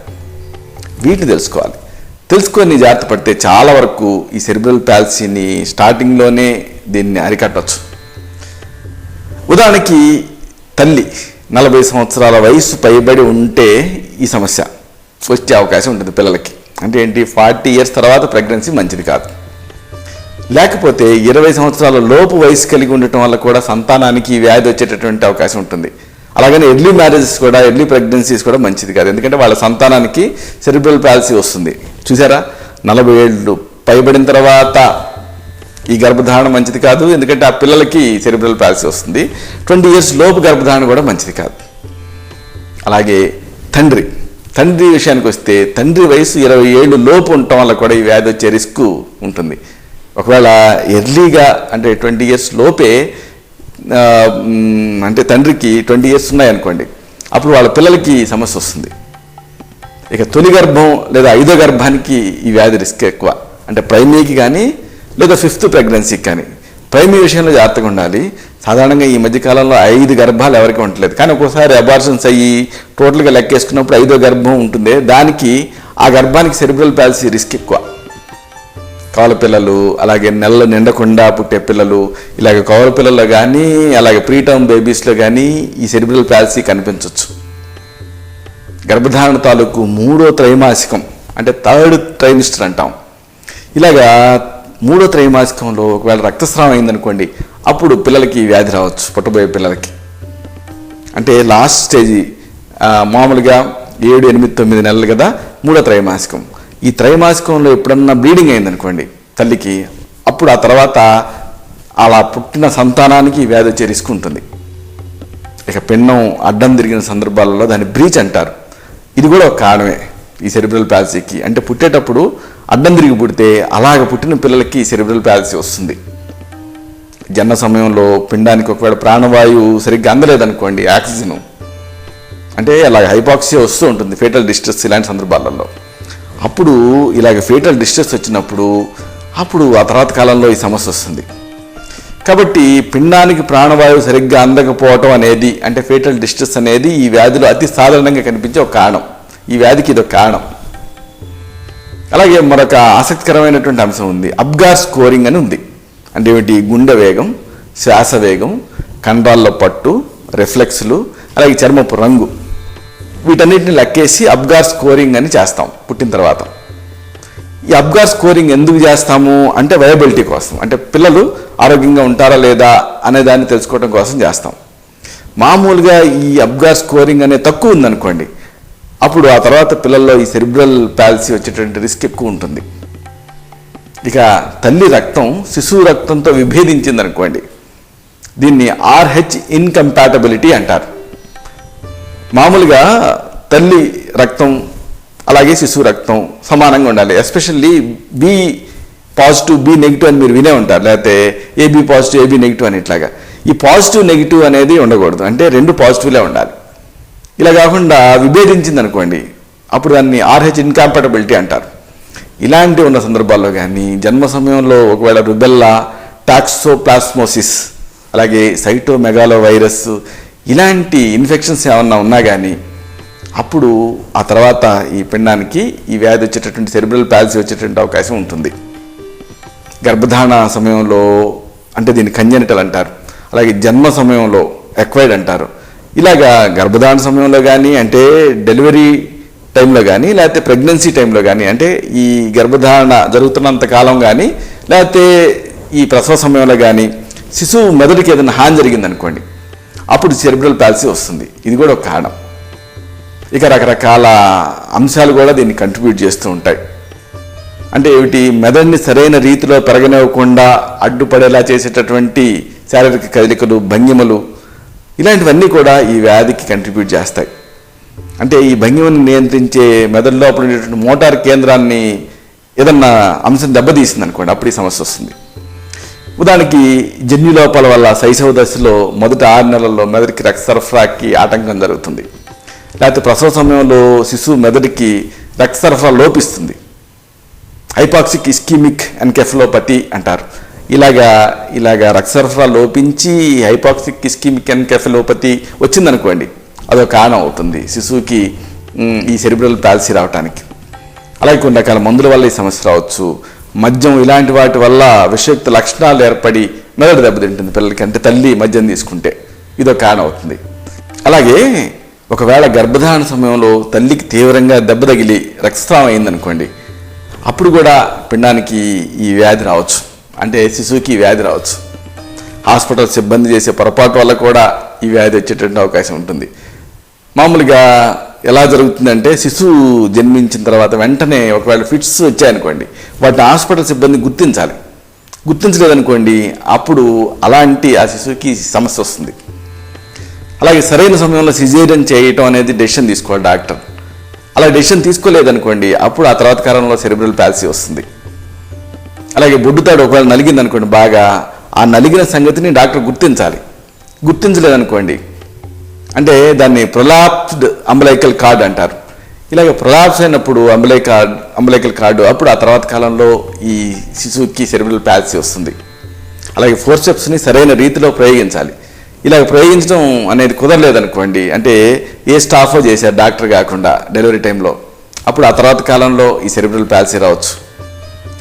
[SPEAKER 1] వీటిని తెలుసుకోవాలి. తెలుసుకొని జాగ్రత్త పడితే చాలా వరకు ఈ సెరిబ్రల్ పాల్సీని స్టార్టింగ్లోనే దీన్ని అరికట్టవచ్చు. ఉదాహరణకి తల్లి 40 సంవత్సరాల వయసు పైబడి ఉంటే ఈ సమస్య వచ్చే అవకాశం ఉంటుంది పిల్లలకి. అంటే ఏంటి, 40 years తర్వాత ప్రెగ్నెన్సీ మంచిది కాదు. లేకపోతే 20 సంవత్సరాల లోపు వయసు కలిగి ఉండటం వల్ల కూడా సంతానానికి ఈ వ్యాధి వచ్చేటటువంటి అవకాశం ఉంటుంది. అలాగని ఎర్లీ మ్యారేజెస్ కూడా, ఎర్లీ ప్రెగ్నెన్సీస్ కూడా మంచిది కాదు. ఎందుకంటే వాళ్ళ సంతానానికి సెరిబ్రల్ పాలసీ వస్తుంది. చూసారా, 40 ఏళ్ళు పైబడిన తర్వాత ఈ గర్భధారణ మంచిది కాదు, ఎందుకంటే ఆ పిల్లలకి సెరిబ్రల్ పాలసీ వస్తుంది. 20 years లోపు గర్భధారణ కూడా మంచిది కాదు. అలాగే తండ్రి విషయానికి వస్తే, తండ్రి వయసు 20 ఏళ్ళు లోపు ఉండటం వల్ల కూడా ఈ వ్యాధి వచ్చే రిస్క్ ఉంటుంది. ఒకవేళ ఎర్లీగా అంటే 20 years లోపే అంటే తండ్రికి 20 years ఉన్నాయనుకోండి, అప్పుడు వాళ్ళ పిల్లలకి సమస్య వస్తుంది. ఇక తొలి గర్భం లేదా 5వ గర్భానికి ఈ వ్యాధి రిస్క్ ఎక్కువ. అంటే ప్రైమరీకి కానీ లేదా 5th ప్రెగ్నెన్సీకి కానీ. ప్రైమరీ విషయంలో జాగ్రత్తగా ఉండాలి. సాధారణంగా ఈ మధ్యకాలంలో 5 గర్భాలు ఎవరికి ఉండట్లేదు, కానీ ఒక్కోసారి అబార్షన్స్ అయ్యి టోటల్గా లెక్కేసుకున్నప్పుడు 5వ గర్భం ఉంటుంది. దానికి ఆ గర్భానికి సెరిబ్రల్ పాలసీ రిస్క్ ఎక్కువ. కవల పిల్లలు, అలాగే నెలలు నిండకుండా పుట్టే పిల్లలు, ఇలాగ కవల పిల్లల్లో కానీ అలాగే ప్రీటర్మ్ బేబీస్లో కానీ ఈ సెరిబ్రల్ పాలసీ కనిపించవచ్చు. గర్భధారణ తాలూకు 3వ త్రైమాసికం అంటే 3rd trimester అంటాం. ఇలాగా 3వ త్రైమాసికంలో ఒకవేళ రక్తస్రావం అయిందనుకోండి, అప్పుడు పిల్లలకి వ్యాధి రావచ్చు, పుట్టబోయే పిల్లలకి. అంటే లాస్ట్ స్టేజీ మామూలుగా 7, 8, 9 నెలలు కదా 3వ త్రైమాసికం. ఈ త్రైమాసికంలో ఎప్పుడన్నా బ్లీడింగ్ అయిందనుకోండి తల్లికి, అప్పుడు ఆ తర్వాత అలా పుట్టిన సంతానానికి వ్యాధి వచ్చే రిస్క్ ఉంటుంది. ఇక పిండం అడ్డం తిరిగిన సందర్భాలలో దాన్ని బ్రీచ్ అంటారు. ఇది కూడా ఒక కారణమే ఈ సెరిబ్రల్ పాలసీకి. అంటే పుట్టేటప్పుడు అడ్డం తిరిగి పుడితే అలాగ పుట్టిన పిల్లలకి సెరిబ్రల్ పాలసీ వస్తుంది. జన్మ సమయంలో పిండానికి ఒకవేళ ప్రాణవాయువు సరిగ్గా అందలేదనుకోండి, ఆక్సిజన్, అంటే అలాగ హైపాక్సియా వస్తూ ఉంటుంది ఫేటల్ డిస్ట్రెస్ ఇలాంటి సందర్భాలలో. అప్పుడు ఇలాగ ఫేటల్ డిస్ట్రెస్ వచ్చినప్పుడు అప్పుడు ఆ తర్వాత కాలంలో ఈ సమస్య వస్తుంది. కాబట్టి పిండానికి ప్రాణవాయువు సరిగ్గా అందకపోవటం అనేది, అంటే ఫేటల్ డిస్ట్రెస్ అనేది ఈ వ్యాధిలో అతి సాధారణంగా కనిపించే ఒక కారణం. ఈ వ్యాధికి ఇది ఒక కారణం. అలాగే మరొక ఆసక్తికరమైనటువంటి అంశం ఉంది, అబ్గార్ స్కోరింగ్ అని ఉంది. అంటే ఏమిటి? గుండె వేగం, శ్వాస వేగం, కండరాల్లో పట్టు, రిఫ్లెక్స్లు, అలాగే చర్మపు రంగు, వీటన్నిటిని లెక్కేసి అబ్గార్ స్కోరింగ్ అని చేస్తాం పుట్టిన తర్వాత. ఈ అబ్గార్ స్కోరింగ్ ఎందుకు చేస్తాము అంటే వయబిలిటీ కోసం, అంటే పిల్లలు ఆరోగ్యంగా ఉంటారా లేదా అనే దాన్ని తెలుసుకోవడం కోసం చేస్తాం. మామూలుగా ఈ అబ్గార్ స్కోరింగ్ అనేది తక్కువ ఉందనుకోండి, అప్పుడు ఆ తర్వాత పిల్లల్లో ఈ సెరిబ్రల్ పాలసీ వచ్చేటువంటి రిస్క్ ఎక్కువ ఉంటుంది. ఇక తల్లి రక్తం శిశువు రక్తంతో విభేదించింది అనుకోండి, దీన్ని RH ఇన్కంపాటబిలిటీ అంటారు. మామూలుగా తల్లి రక్తం అలాగే శిశువు రక్తం సమానంగా ఉండాలి. Especially B positive B negative అని మీరు వినే ఉంటారు, లేకపోతే AB పాజిటివ్ AB నెగిటివ్ అని. ఇట్లాగా ఈ పాజిటివ్ నెగిటివ్ అనేది ఉండకూడదు, అంటే 2 పాజిటివ్లే ఉండాలి. ఇలా కాకుండా విభేదించింది అనుకోండి, అప్పుడు దాన్ని RH ఇన్కంపాటబిలిటీ అంటారు. ఇలాంటి ఉన్న సందర్భాల్లో కానీ, జన్మ సమయంలో ఒకవేళ రుబెల్లా, టాక్సోప్లాస్మోసిస్, అలాగే సైటోమెగాలో వైరస్ ఇలాంటి ఇన్ఫెక్షన్స్ ఏమన్నా ఉన్నా కానీ, అప్పుడు ఆ తర్వాత ఈ పిండానికి ఈ వ్యాధి వచ్చేటటువంటి సెరిబ్రల్ పాలసీ వచ్చేటువంటి అవకాశం ఉంటుంది. గర్భధారణ సమయంలో అంటే దీన్ని కంజెనిటల్ అంటారు, అలాగే జన్మ సమయంలో ఎక్వైర్డ్ అంటారు. ఇలాగా గర్భధారణ సమయంలో కానీ, అంటే డెలివరీ టైంలో కానీ, లేకపోతే ప్రెగ్నెన్సీ టైంలో కానీ, అంటే ఈ గర్భధారణ జరుగుతున్నంత కాలం కానీ, లేకపోతే ఈ ప్రసవ సమయంలో కానీ శిశువు మెదడుకి ఏదైనా హాని జరిగిందనుకోండి, అప్పుడు సెరిబ్రల్ పాలసీ వస్తుంది. ఇది కూడా ఒక కారణం. ఇక రకరకాల అంశాలు కూడా దీన్ని కంట్రిబ్యూట్ చేస్తూ ఉంటాయి. అంటే ఏమిటి? మెదడుని సరైన రీతిలో పెరగనివ్వకుండా అడ్డుపడేలా చేసేటటువంటి శారీరక కదలికలు, భంగిమలు, ఇలాంటివన్నీ కూడా ఈ వ్యాధికి కంట్రిబ్యూట్ చేస్తాయి. అంటే ఈ భంగిమను నియంత్రించే మెదడులో అప్పుడు ఉండేటువంటి మోటార్ కేంద్రాన్ని ఏదన్నా అంశం దెబ్బతీసింది అనుకోండి, అప్పుడు ఈ సమస్య వస్తుంది. ఉదాహరణకి జన్యులోపాల వల్ల శైశవ దశలో మొదటి 6 నెలల్లో మెదడుకి రక్త సరఫరాకి ఆటంకం జరుగుతుంది. లేకపోతే ప్రసవ సమయంలో శిశువు మెదడుకి రక్త సరఫరా లోపిస్తుంది, హైపాక్సిక్ ఇస్కీమిక్ ఎన్కెఫలోపతి అంటారు. ఇలాగా రక్త సరఫరా లోపించి హైపాక్సిక్ ఇస్కీమిక్ ఎన్కెఫలోపతి వచ్చిందనుకోండి, అదొక కారణం అవుతుంది శిశువుకి ఈ సెరిబ్రల్ పాలసీ రావడానికి. అలాగే కొన్ని రకాల మందుల వల్ల ఈ సమస్య రావచ్చు. మద్యం ఇలాంటి వాటి వల్ల విషయుక్త లక్షణాలు ఏర్పడి మెదడు దెబ్బతింటుంది పిల్లలకి, అంటే తల్లి మద్యం తీసుకుంటే ఇదొక కారణం అవుతుంది. అలాగే ఒకవేళ గర్భధారణ సమయంలో తల్లికి తీవ్రంగా దెబ్బ తగిలి రక్తస్రావం అయిందనుకోండి, అప్పుడు కూడా పిండానికి ఈ వ్యాధి రావచ్చు, అంటే శిశువుకి ఈ వ్యాధి రావచ్చు. హాస్పిటల్ సిబ్బంది చేసే పొరపాటు వల్ల కూడా ఈ వ్యాధి వచ్చేటువంటి అవకాశం ఉంటుంది. మామూలుగా ఎలా జరుగుతుందంటే శిశువు జన్మించిన తర్వాత వెంటనే ఒకవేళ ఫిట్స్ వచ్చాయనుకోండి, వాటిని హాస్పిటల్ సిబ్బంది గుర్తించాలి. గుర్తించలేదనుకోండి, అప్పుడు అలాంటి ఆ శిశువుకి సమస్య వస్తుంది. అలాగే సరైన సమయంలో సిజేరియన్ చేయటం అనేది డెసిషన్ తీసుకోవాలి డాక్టర్. అలా డెసిషన్ తీసుకోలేదనుకోండి, అప్పుడు ఆ తర్వాత కాలంలో సెరిబ్రల్ పాల్సీ వస్తుంది. అలాగే బొడ్డుతాడు ఒకవేళ నలిగింది అనుకోండి, బాగా ఆ నలిగిన సంగతిని డాక్టర్ గుర్తించాలి. గుర్తించలేదనుకోండి, అంటే దాన్ని ప్రొలాప్స్డ్ అంబలైకల్ కార్డ్ అంటారు. ఇలాగ ప్రొలాప్స్ అయినప్పుడు అంబలైకల్ కార్డు అప్పుడు ఆ తర్వాత కాలంలో ఈ శిశువుకి సెరిబ్రల్ పాల్సీ వస్తుంది. అలాగే ఫోర్సెప్స్ని సరైన రీతిలో ప్రయోగించాలి. ఇలాగ ప్రయోగించడం అనేది కుదరలేదనుకోండి, అంటే ఏ స్టాఫో చేశారు డాక్టర్ కాకుండా డెలివరీ టైంలో, అప్పుడు ఆ తర్వాత కాలంలో ఈ సెరిబ్రల్ పాల్సీ రావచ్చు.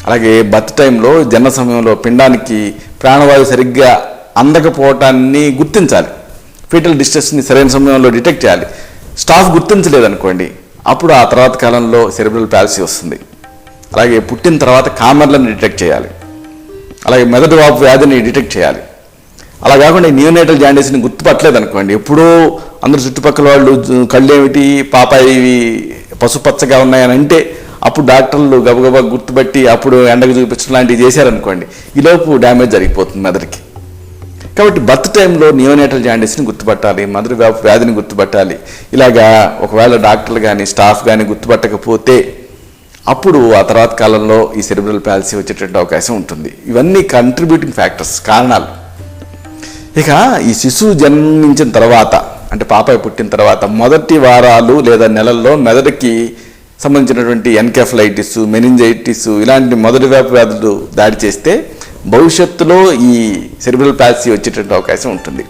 [SPEAKER 1] అలాగే బర్త్ టైంలో జన్మ సమయంలో పిండానికి ప్రాణవాయువు సరిగ్గా అందకపోవటాన్ని గుర్తించాలి. ఫీటల్ డిస్ట్రెస్ని సరైన సమయంలో డిటెక్ట్ చేయాలి. స్టాఫ్ గుర్తించలేదనుకోండి, అప్పుడు ఆ తర్వాత కాలంలో సెరిబ్రల్ పాల్సీ వస్తుంది. అలాగే పుట్టిన తర్వాత కామెర్లను డిటెక్ట్ చేయాలి. అలాగే మెదడు వాపు వ్యాధిని డిటెక్ట్ చేయాలి. అలా కాకుండా న్యూనేటల్ జాండీస్ని గుర్తుపట్టలేదనుకోండి, ఎప్పుడూ అందరు చుట్టుపక్కల వాళ్ళు కళ్ళు ఏమిటి పాపాయి పసుపచ్చగా ఉన్నాయని అంటే అప్పుడు డాక్టర్లు గబగబా గుర్తుపట్టి అప్పుడు ఎండకు చూపించడం లాంటివి చేశారనుకోండి, ఈలోపు డ్యామేజ్ జరిగిపోతుంది మెదడుకి. కాబట్టి బర్త్ టైంలో నియోనేటల్ జాండీస్ని గుర్తుపట్టాలి, మెదడు వ్యాధిని గుర్తుపట్టాలి. ఇలాగా ఒకవేళ డాక్టర్లు కానీ స్టాఫ్ కానీ గుర్తుపట్టకపోతే అప్పుడు ఆ తర్వాత కాలంలో ఈ సెరిబ్రల్ పాల్సీ వచ్చేటువంటి అవకాశం ఉంటుంది. ఇవన్నీ కంట్రిబ్యూటింగ్ ఫ్యాక్టర్స్, కారణాలు. ఇక ఈ శిశువు జన్మించిన తర్వాత అంటే పాపాయి పుట్టిన తర్వాత మొదటి వారాలు లేదా నెలల్లో మెదడుకి సంబంధించినటువంటి ఎన్కెఫలైటిస్, మెనింజైటిస్ ఇలాంటి మొదటి వ్యాధులు దాడి చేస్తే భవిష్యత్తులో ఈ సెరిబ్రల్ పాల్సీ వచ్చేటువంటి అవకాశం ఉంటుంది.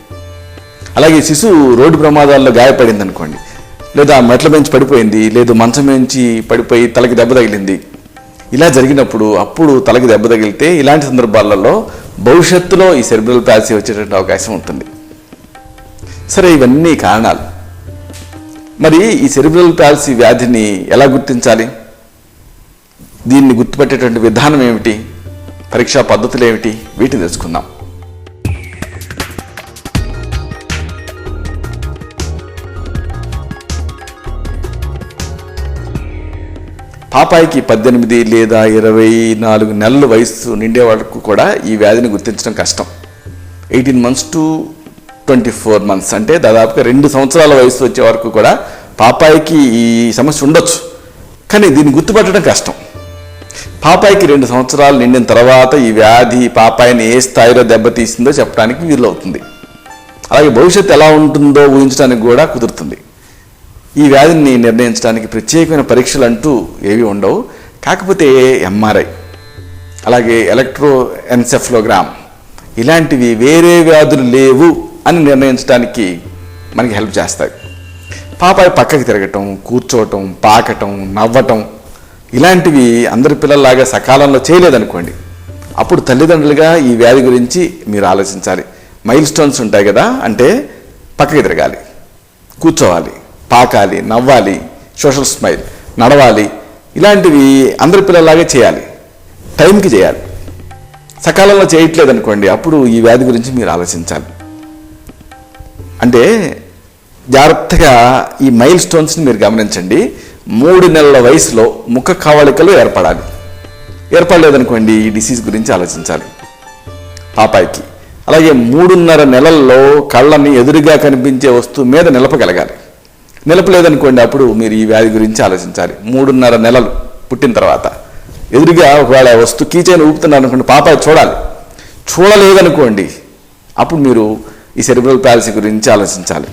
[SPEAKER 1] అలాగే శిశువు రోడ్డు ప్రమాదాల్లో గాయపడింది అనుకోండి, లేదా మెట్ల నుంచి పడిపోయింది, లేదు మంచం నుంచి పడిపోయి తలకి దెబ్బ తగిలింది, ఇలా జరిగినప్పుడు అప్పుడు తలకి దెబ్బ తగిలితే ఇలాంటి సందర్భాలలో భవిష్యత్తులో ఈ సెరిబ్రల్ పాల్సీ వచ్చేటువంటి అవకాశం ఉంటుంది. సరే, ఇవన్నీ కారణాలు. మరి ఈ సెరిబ్రల్ పాల్సీ వ్యాధిని ఎలా గుర్తించాలి? దీన్ని గుర్తుపట్టేటువంటి విధానం ఏమిటి? పరీక్షా పద్ధతులు ఏమిటి? వీటిని తెలుసుకుందాం. పాపాయికి 18 లేదా 24 నెలల వయసు నిండే వరకు కూడా ఈ వ్యాధిని గుర్తించడం కష్టం. 18 months to 24 months అంటే దాదాపుగా 2 సంవత్సరాల వయసు వచ్చే వరకు కూడా పాపాయికి ఈ సమస్య ఉండొచ్చు, కానీ దీన్ని గుర్తుపట్టడం కష్టం. పాపాయికి 2 సంవత్సరాలు నిండిన తర్వాత ఈ వ్యాధి పాపాయిని ఏ స్థాయిలో దెబ్బతీసిందో చెప్పడానికి వీలవుతుంది. అలాగే భవిష్యత్తు ఎలా ఉంటుందో ఊహించడానికి కూడా కుదురుతుంది. ఈ వ్యాధిని నిర్ణయించడానికి ప్రత్యేకమైన పరీక్షలు అంటూ ఏవి ఉండవు. కాకపోతే ఎంఆర్ఐ, అలాగే ఎలక్ట్రోఎన్సెఫ్లోగ్రామ్ ఇలాంటివి వేరే వ్యాధులు లేవు అని నిర్ణయించడానికి మనకి హెల్ప్ చేస్తాయి. పాపాయి పక్కకి తిరగటం, కూర్చోవటం, పాకటం, నవ్వటం ఇలాంటివి అందరి పిల్లల్లాగా సకాలంలో చేయలేదనుకోండి, అప్పుడు తల్లిదండ్రులుగా ఈ వ్యాధి గురించి మీరు ఆలోచించాలి. మైల్ స్టోన్స్ ఉంటాయి కదా, అంటే పక్కకి తిరగాలి, కూర్చోవాలి, పాకాలి, నవ్వాలి, సోషల్ స్మైల్, నడవాలి, ఇలాంటివి అందరి పిల్లల్లాగే చేయాలి, టైంకి చేయాలి. సకాలంలో చేయట్లేదు అనుకోండి, అప్పుడు ఈ వ్యాధి గురించి మీరు ఆలోచించాలి. అంటే జాగ్రత్తగా ఈ మైల్ స్టోన్స్ని మీరు గమనించండి. 3 నెలల వయసులో ముఖ కవళికలు ఏర్పడాలి. ఏర్పడలేదనుకోండి, ఈ డిసీజ్ గురించి ఆలోచించాలి పాపాయికి. అలాగే 3.5 నెలల్లో కళ్ళని ఎదురుగా కనిపించే వస్తువు మీద నిలపగలగాలి. నిలపలేదనుకోండి, అప్పుడు మీరు ఈ వ్యాధి గురించి ఆలోచించాలి. 3.5 నెలలు పుట్టిన తర్వాత ఎదురుగా ఒకవేళ వస్తువు కీచైన ఊపుతున్నారు అనుకోండి, పాపాయి చూడాలి. చూడలేదనుకోండి, అప్పుడు మీరు ఈ సెరిబ్రల్ పాల్సీ గురించి ఆలోచించాలి.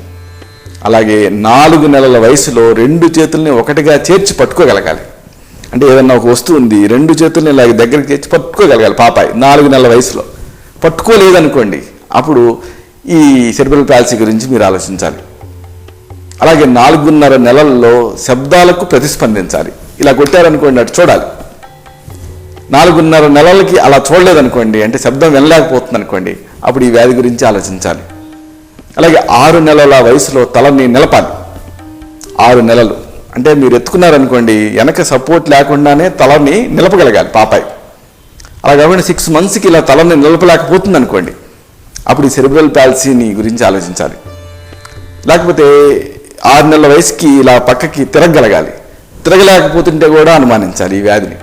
[SPEAKER 1] అలాగే 4 నెలల వయసులో 2 చేతుల్ని ఒకటిగా చేర్చి పట్టుకోగలగాలి. అంటే ఏదన్నా ఒక వస్తువు ఉంది, 2 చేతుల్ని ఇలా దగ్గరికి చేర్చి పట్టుకోగలగాలి పాపాయి 4 నెలల వయసులో. పట్టుకోలేదనుకోండి, అప్పుడు ఈ సెరిబ్రల్ పాల్సీ గురించి మీరు ఆలోచించాలి. అలాగే 4.5 నెలల్లో శబ్దాలకు ప్రతిస్పందించాలి. ఇలా కొట్టారనుకోండి, అటు చూడాలి. 4.5 నెలలకి అలా చూడలేదనుకోండి, అంటే శబ్దం వినలేకపోతుంది అనుకోండి, అప్పుడు ఈ వ్యాధి గురించి ఆలోచించాలి. అలాగే 6 నెలల వయసులో తలని నిలపాలి. 6 నెలలు అంటే మీరు ఎత్తుకున్నారనుకోండి, వెనక సపోర్ట్ లేకుండానే తలని నిలపగలగాలి పాపాయి. అలా కాకుండా 6 monthsకి ఇలా తలని నిలపలేకపోతుంది అనుకోండి, అప్పుడు ఈ సెరిబ్రల్ పాలసీని గురించి ఆలోచించాలి. లేకపోతే 6 నెలల వయసుకి ఇలా పక్కకి తిరగగలగాలి, తిరగలేకపోతుంటే కూడా అనుమానించాలి ఈ వ్యాధిని.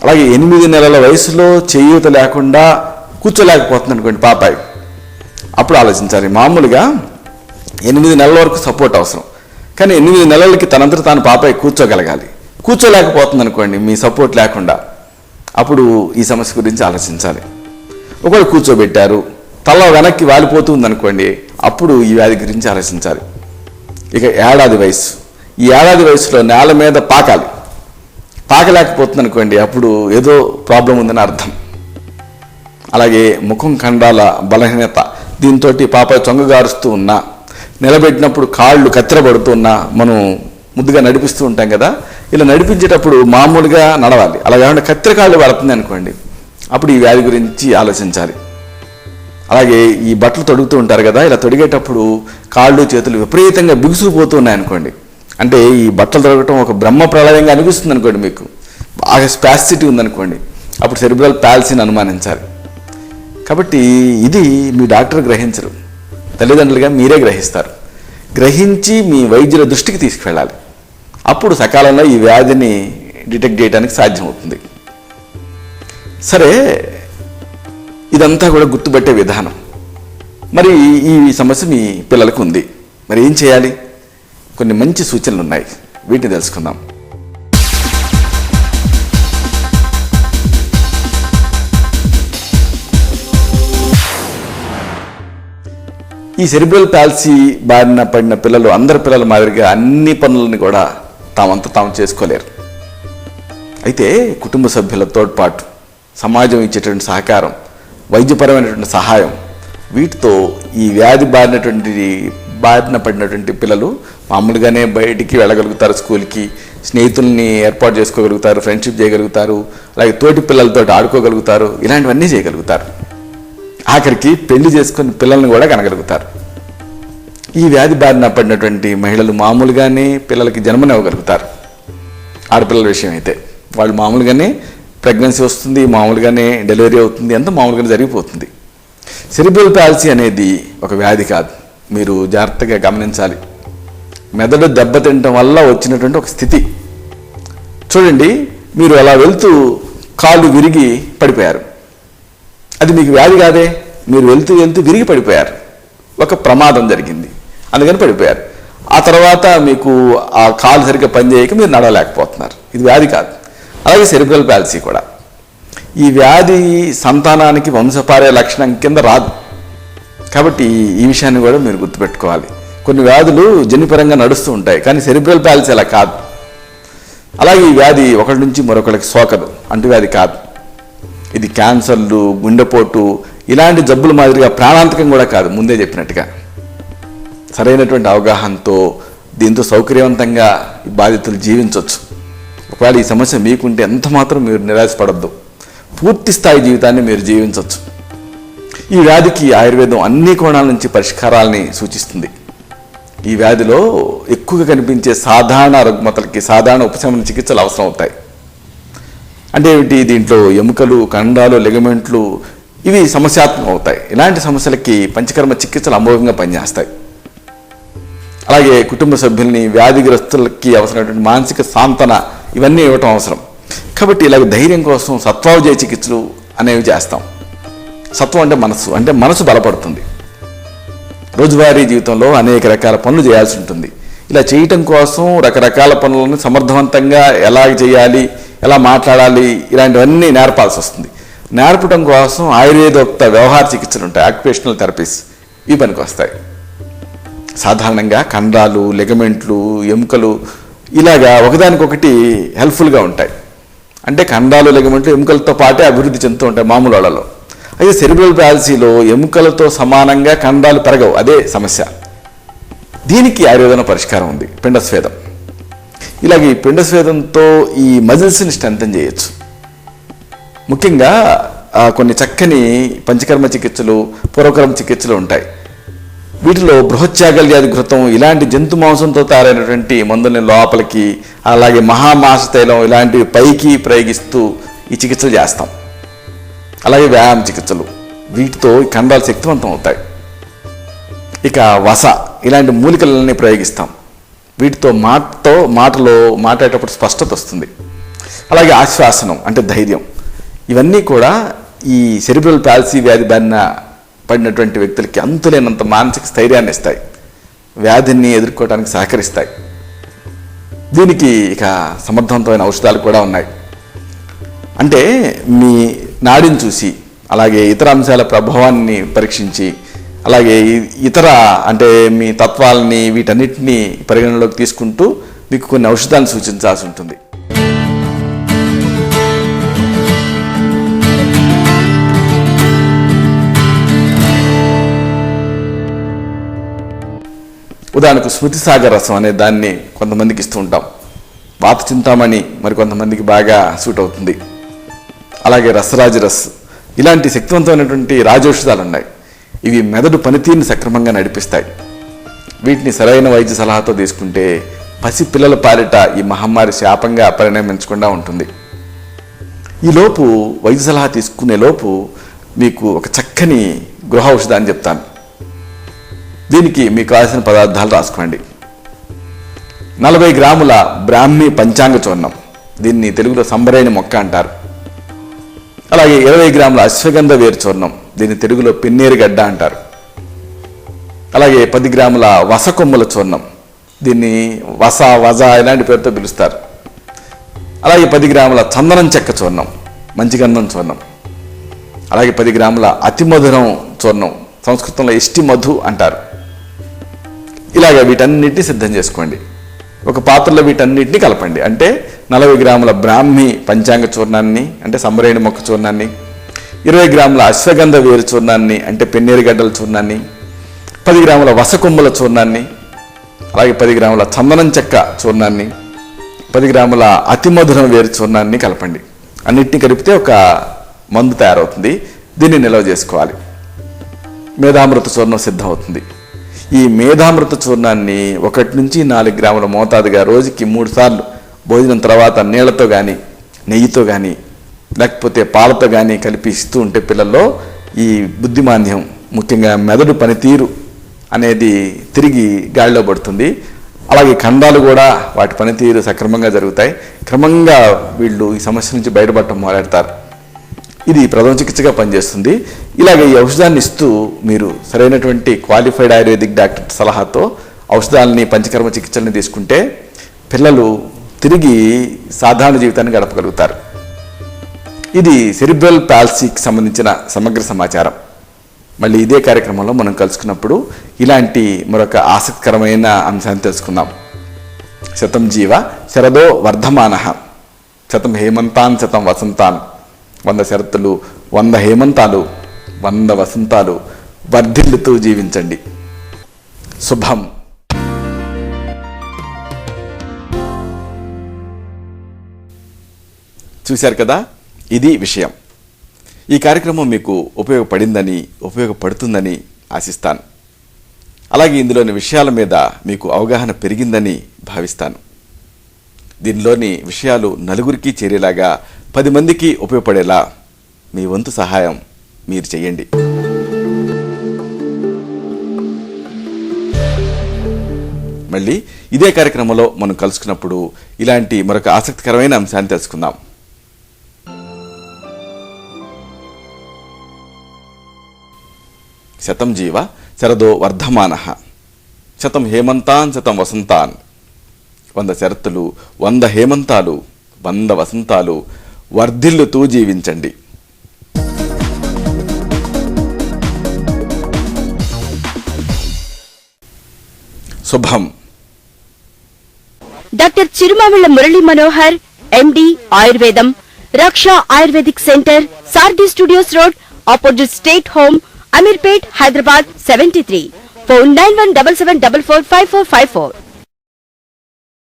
[SPEAKER 1] అలాగే 8 నెలల వయసులో చేయూత లేకుండా కూర్చోలేకపోతుంది అనుకోండి పాపాయి, అప్పుడు ఆలోచించాలి. మామూలుగా 8 నెలల వరకు సపోర్ట్ అవసరం, కానీ 8 నెలలకి తనంతట తాను పాపాయి కూర్చోగలగాలి. కూర్చోలేకపోతుంది అనుకోండి మీ సపోర్ట్ లేకుండా, అప్పుడు ఈ సమస్య గురించి ఆలోచించాలి. ఒకవేళ కూర్చోబెట్టారు, తల వెనక్కి వాలిపోతుంది అనుకోండి, అప్పుడు ఈ వ్యాధి గురించి ఆలోచించాలి. ఇక ఏడాది వయసు, ఈ ఏడాది వయసులో నేల మీద పాకలేకపోతుంది అనుకోండి, అప్పుడు ఏదో ప్రాబ్లం ఉందని అర్థం. అలాగే ముఖం కండాల బలహీనత, దీంతో పాపాయి చొంగగారుస్తూ ఉన్నా, నిలబెట్టినప్పుడు కాళ్ళు కత్తెరపడుతూ ఉన్నా, మనం ముద్దుగా నడిపిస్తూ ఉంటాం కదా, ఇలా నడిపించేటప్పుడు మామూలుగా నడవాలి, అలా కాకుండా కత్తెర కాళ్ళు పడుతుంది అనుకోండి, అప్పుడు ఈ వ్యాధి గురించి ఆలోచించాలి. అలాగే ఈ బట్టలు తొడుగుతూ ఉంటారు కదా, ఇలా తొడిగేటప్పుడు కాళ్ళు చేతులు విపరీతంగా బిగుసుకుపోతూ ఉన్నాయనుకోండి, అంటే ఈ బట్టలు తొడగటం ఒక బ్రహ్మ ప్రళయంగా అనిపిస్తుంది అనుకోండి, మీకు బాగా స్పాసిటీ ఉందనుకోండి, అప్పుడు సెరిబ్రల్ పాలసీని అనుమానించాలి. కాబట్టి ఇది మీ డాక్టర్ గ్రహించరు, తల్లిదండ్రులుగా మీరే గ్రహిస్తారు. గ్రహించి మీ వైద్యుల దృష్టికి తీసుకువెళ్ళాలి. అప్పుడు సకాలంలో ఈ వ్యాధిని డిటెక్ట్ చేయడానికి సాధ్యమవుతుంది. సరే, ఇదంతా కూడా గుర్తుపట్టే విధానం. మరి ఈ సమస్య మీ పిల్లలకు ఉంది, మరి ఏం చేయాలి? కొన్ని మంచి సూచనలు ఉన్నాయి, వీటిని తెలుసుకుందాం. ఈ సెరిబ్రల్ పాలసీ బారిన పడిన పిల్లలు అందరి పిల్లల మాదిరిగా అన్ని పనులను కూడా తాము చేసుకోలేరు. అయితే కుటుంబ సభ్యుల తోడ్పాటు, సమాజం ఇచ్చేటువంటి సహకారం, వైద్యపరమైనటువంటి సహాయం, వీటితో ఈ వ్యాధి బారిన పడినటువంటి పిల్లలు మామూలుగానే బయటికి వెళ్ళగలుగుతారు, స్కూల్కి స్నేహితుల్ని ఏర్పాటు చేసుకోగలుగుతారు, ఫ్రెండ్షిప్ చేయగలుగుతారు, అలాగే తోటి పిల్లలతో ఆడుకోగలుగుతారు, ఇలాంటివన్నీ చేయగలుగుతారు. ఆఖరికి పెళ్లి చేసుకుని పిల్లల్ని కూడా కనగలుగుతారు. ఈ వ్యాధి బారిన పడినటువంటి మహిళలు మామూలుగానే పిల్లలకి జన్మనివ్వగలుగుతారు. ఆడపిల్లల విషయం అయితే వాళ్ళు మామూలుగానే ప్రెగ్నెన్సీ వస్తుంది, మామూలుగానే డెలివరీ అవుతుంది, అంతా మామూలుగానే జరిగిపోతుంది. సెరిబ్రల్ పాలసీ అనేది ఒక వ్యాధి కాదు, మీరు జాగ్రత్తగా గమనించాలి. మెదడు దెబ్బతింటం వల్ల వచ్చినటువంటి ఒక స్థితి. చూడండి, మీరు అలా వెళ్తూ కాళ్ళు విరిగి పడిపోయారు, అది మీకు వ్యాధి కాదే, మీరు వెళ్తూ విరిగి పడిపోయారు, ఒక ప్రమాదం జరిగింది, అందుకని పడిపోయారు. ఆ తర్వాత మీకు ఆ కాలు సరిగ్గా పనిచేయక మీరు నడవలేకపోతున్నారు, ఇది వ్యాధి కాదు. అలాగే సెరిబ్రల్ పాలసీ కూడా, ఈ వ్యాధి సంతానానికి వంశపార్య లక్షణం కింద రాదు. కాబట్టి ఈ విషయాన్ని కూడా మీరు గుర్తుపెట్టుకోవాలి. కొన్ని వ్యాధులు జన్యుపరంగా నడుస్తూ ఉంటాయి, కానీ సెరిబ్రల్ పాలసీ అలా కాదు. అలాగే ఈ వ్యాధి ఒకరి నుంచి మరొకరికి సోకదు, అంటువ్యాధి కాదు. ఇది క్యాన్సర్లు, గుండెపోటు ఇలాంటి జబ్బుల మాదిరిగా ప్రాణాంతకం కూడా కాదు. ముందే చెప్పినట్టుగా సరైనటువంటి అవగాహనతో దీంతో సౌకర్యవంతంగా ఈ బాధితులు జీవించవచ్చు. ఒకవేళ ఈ సమస్య మీకుంటే ఎంత మాత్రం మీరు నిరాశపడద్దు, పూర్తి స్థాయి జీవితాన్ని మీరు జీవించవచ్చు. ఈ వ్యాధికి ఆయుర్వేదం అన్ని కోణాల నుంచి పరిష్కారాలని సూచిస్తుంది. ఈ వ్యాధిలో ఎక్కువగా కనిపించే సాధారణ రుగ్మతలకి సాధారణ ఉపశమన చికిత్సలు అవసరం అవుతాయి. అంటే ఏమిటి? దీంట్లో ఎముకలు, కండాలు, లిగమెంట్లు ఇవి సమస్యాత్మకం అవుతాయి. ఇలాంటి సమస్యలకి పంచకర్మ చికిత్సలు అమోఘంగా పనిచేస్తాయి. అలాగే కుటుంబ సభ్యుల్ని, వ్యాధిగ్రస్తులకి అవసరమైనటువంటి మానసిక సాంతన ఇవన్నీ ఇవ్వటం అవసరం. కాబట్టి ఇలాగ ధైర్యం కోసం సత్వావజయ చికిత్సలు అనేవి చేస్తాం. సత్వం అంటే మనసు బలపడుతుంది. రోజువారీ జీవితంలో అనేక రకాల పనులు చేయాల్సి ఉంటుంది. ఇలా చేయటం కోసం రకరకాల పనులను సమర్థవంతంగా ఎలా చేయాలి, ఎలా మాట్లాడాలి, ఇలాంటివన్నీ నేర్పాల్సి వస్తుంది. నేర్పడం కోసం ఆయుర్వేదోక్త వ్యవహార చికిత్సలు ఉంటాయి, ఆక్యుపేషనల్ థెరపీస్, ఈ పనికి వస్తాయి. సాధారణంగా కండాలు, లిగమెంట్లు, ఎముకలు ఇలాగా ఒకదానికొకటి హెల్ప్ఫుల్గా ఉంటాయి. అంటే కండాలు, లిగమెంట్లు ఎముకలతో పాటే అభివృద్ధి చెందుతూ ఉంటాయి మామూలు వాళ్ళలో. అయితే సెరిబ్రల్ పాలసీలో ఎముకలతో సమానంగా కండాలు పెరగవు, అదే సమస్య. దీనికి ఆయుర్వేదంలో పరిష్కారం ఉంది, పిండస్వేదం. ఇలాగే ఈ పిండస్వేదంతో ఈ మజిల్స్ని స్ట్రెంథెన్ చేయొచ్చు. ముఖ్యంగా కొన్ని చక్కని పంచకర్మ చికిత్సలు, పూర్వకర్మ చికిత్సలు ఉంటాయి. వీటిలో బృహత్యాగల్యాది ఘృతం ఇలాంటి జంతు మాంసంతో తయారైనటువంటి మందుల్ని లోపలికి, అలాగే మహామాస తైలం ఇలాంటివి పైకి ప్రయోగిస్తూ ఈ చికిత్సలు చేస్తాం. అలాగే వ్యాయామ చికిత్సలు, వీటితో ఈ కండరాలు శక్తివంతం అవుతాయి. ఇక వస ఇలాంటి మూలికలన్నీ ప్రయోగిస్తాం. వీటితో మాటలో మాట్లాడేటప్పుడు స్పష్టత వస్తుంది. అలాగే ఆశ్వాసనం అంటే ధైర్యం. ఇవన్నీ కూడా ఈ సెరిబ్రల్ పాల్సీ వ్యాధి బారిన పడినటువంటి వ్యక్తులకి అంతులేనంత మానసిక స్థైర్యాన్ని ఇస్తాయి, వ్యాధిని ఎదుర్కోవడానికి సహకరిస్తాయి. దీనికి ఇక సమర్థవంతమైన ఔషధాలు కూడా ఉన్నాయి. అంటే మీ నాడిని చూసి, అలాగే ఇతర అంశాల ప్రభావాన్ని పరీక్షించి, అలాగే ఇతర అంటే మీ తత్వాలని వీటన్నిటిని పరిగణనలోకి తీసుకుంటూ మీకు కొన్ని ఔషధాలను సూచించాల్సి ఉంటుంది. ఉదాహరణకు స్మృతిసాగర్ రసం అనే దాన్ని కొంతమందికి ఇస్తూ ఉంటాం. వాత చింతామణి మరి కొంతమందికి బాగా సూట్ అవుతుంది. అలాగే రసరాజరస్ ఇలాంటి శక్తివంతమైనటువంటి రాజౌషధాలు ఉన్నాయి. ఇవి మెదడు పనితీరుని సక్రమంగా నడిపిస్తాయి. వీటిని సరైన వైద్య సలహాతో తీసుకుంటే పసి పిల్లల పాలిట ఈ మహమ్మారి శాపంగా పరిణమించకుండా ఉంటుంది. ఈలోపు వైద్య సలహా తీసుకునే లోపు మీకు ఒక చక్కని గృహ ఔషధాన్ని చెప్తాను. దీనికి మీకు కావాల్సిన పదార్థాలు రాసుకోండి. 40 గ్రాముల బ్రాహ్మీ పంచాంగ చూర్ణం, దీన్ని తెలుగులో సంబరేణి మొక్క అంటారు. అలాగే 20 గ్రాముల అశ్వగంధ వేరు చూర్ణం, దీన్ని తెలుగులో పిన్నేరుగడ్డ అంటారు. అలాగే 10 గ్రాముల వస కొమ్ముల చూర్ణం, దీన్ని వజ ఇలాంటి పేరుతో పిలుస్తారు. అలాగే 10 గ్రాముల చందనం చెక్క చూర్ణం, మంచిగంధం చూర్ణం. అలాగే 10 గ్రాముల అతి మధురం చూర్ణం, సంస్కృతంలో ఇష్టి మధు అంటారు. ఇలాగ వీటన్నిటిని సిద్ధం చేసుకోండి. ఒక పాత్రలో వీటన్నిటిని కలపండి. అంటే 40 గ్రాముల బ్రాహ్మీ పంచాంగ చూర్ణాన్ని అంటే సంబరేణి మొక్క చూర్ణాన్ని, 20 గ్రాముల అశ్వగంధ వేరు చూర్ణాన్ని అంటే పెన్నేరుగడ్డల చూర్ణాన్ని, 10 గ్రాముల వసకొమ్ముల చూర్ణాన్ని, అలాగే 10 గ్రాముల చందనం చెక్క చూర్ణాన్ని, 10 గ్రాముల అతి మధురం వేరు చూర్ణాన్ని కలపండి. అన్నిటిని కలిపితే ఒక మందు తయారవుతుంది. దీన్ని నిల్వ చేసుకోవాలి. మేధామృత చూర్ణం సిద్ధం అవుతుంది. ఈ మేధామృత చూర్ణాన్ని 1 నుంచి 4 గ్రాముల మోతాదుగా రోజుకి 3 సార్లు భోజనం తర్వాత నీళ్లతో కానీ నెయ్యితో కానీ లేకపోతే పాలతో కానీ కలిపి ఇస్తూ ఉంటే పిల్లల్లో ఈ బుద్ధిమాంద్యం, ముఖ్యంగా మెదడు పనితీరు అనేది తిరిగి గాడిలో పడుతుంది. అలాగే ఖండాలు కూడా వాటి పనితీరు సక్రమంగా జరుగుతాయి. క్రమంగా వీళ్ళు ఈ సమస్య నుంచి బయటపడటం మొదలెడతారు. ఇది ప్రథమ చికిత్సగా పనిచేస్తుంది. ఇలాగ ఈ ఔషధాన్ని ఇస్తూ మీరు సరైనటువంటి క్వాలిఫైడ్ ఆయుర్వేదిక్ డాక్టర్ సలహాతో ఔషధాలని పంచకర్మ చికిత్సల్ని తీసుకుంటే పిల్లలు తిరిగి సాధారణ జీవితాన్ని గడపగలుగుతారు. ఇది సెరిబ్రల్ పాల్సీకి సంబంధించిన సమగ్ర సమాచారం. మళ్ళీ ఇదే కార్యక్రమంలో మనం కలుసుకున్నప్పుడు ఇలాంటి మరొక ఆసక్తికరమైన అంశాన్ని తెలుసుకుందాం. శతం జీవ శరదో వర్ధమానః, శతం హేమంతాన్ శతం వసంతాన్, 100 శరత్తులు 100 హేమంతాలు 100 వసంతాలు వర్ధిల్లుతూ జీవించండి. శుభం. చూశారు కదా, ఇది విషయం. ఈ కార్యక్రమం మీకు ఉపయోగపడిందని, ఉపయోగపడుతుందని ఆశిస్తాను. అలాగే ఇందులోని విషయాల మీద మీకు అవగాహన పెరిగిందని భావిస్తాను. దీనిలోని విషయాలు నలుగురికి చేరేలాగా 10 మందికి ఉపయోగపడేలా మీ వంతు సహాయం మీరు చేయండి. మళ్ళీ ఇదే కార్యక్రమంలో మనం కలుసుకున్నప్పుడు ఇలాంటి మరొక ఆసక్తికరమైన అంశాన్ని తెలుసుకుందాం. శతం జీవ శరదో వర్ధమానః, శతం హేమంతాన్ శతం వసంతాన్, 100 శరత్తులు 100 హేమంతాలు 100 వసంతాలు వర్ధిల్లుతూ జీవించండి. శుభం.
[SPEAKER 2] డాక్టర్ చిరుమామిళ్ల మురళీ మనోహర్, ఎండి, ఆయుర్వేదం, Raksha ayurvedic center, Sarathi studios road, opposite state home, Ameerpet, Hyderabad 73. Phone 9177445454.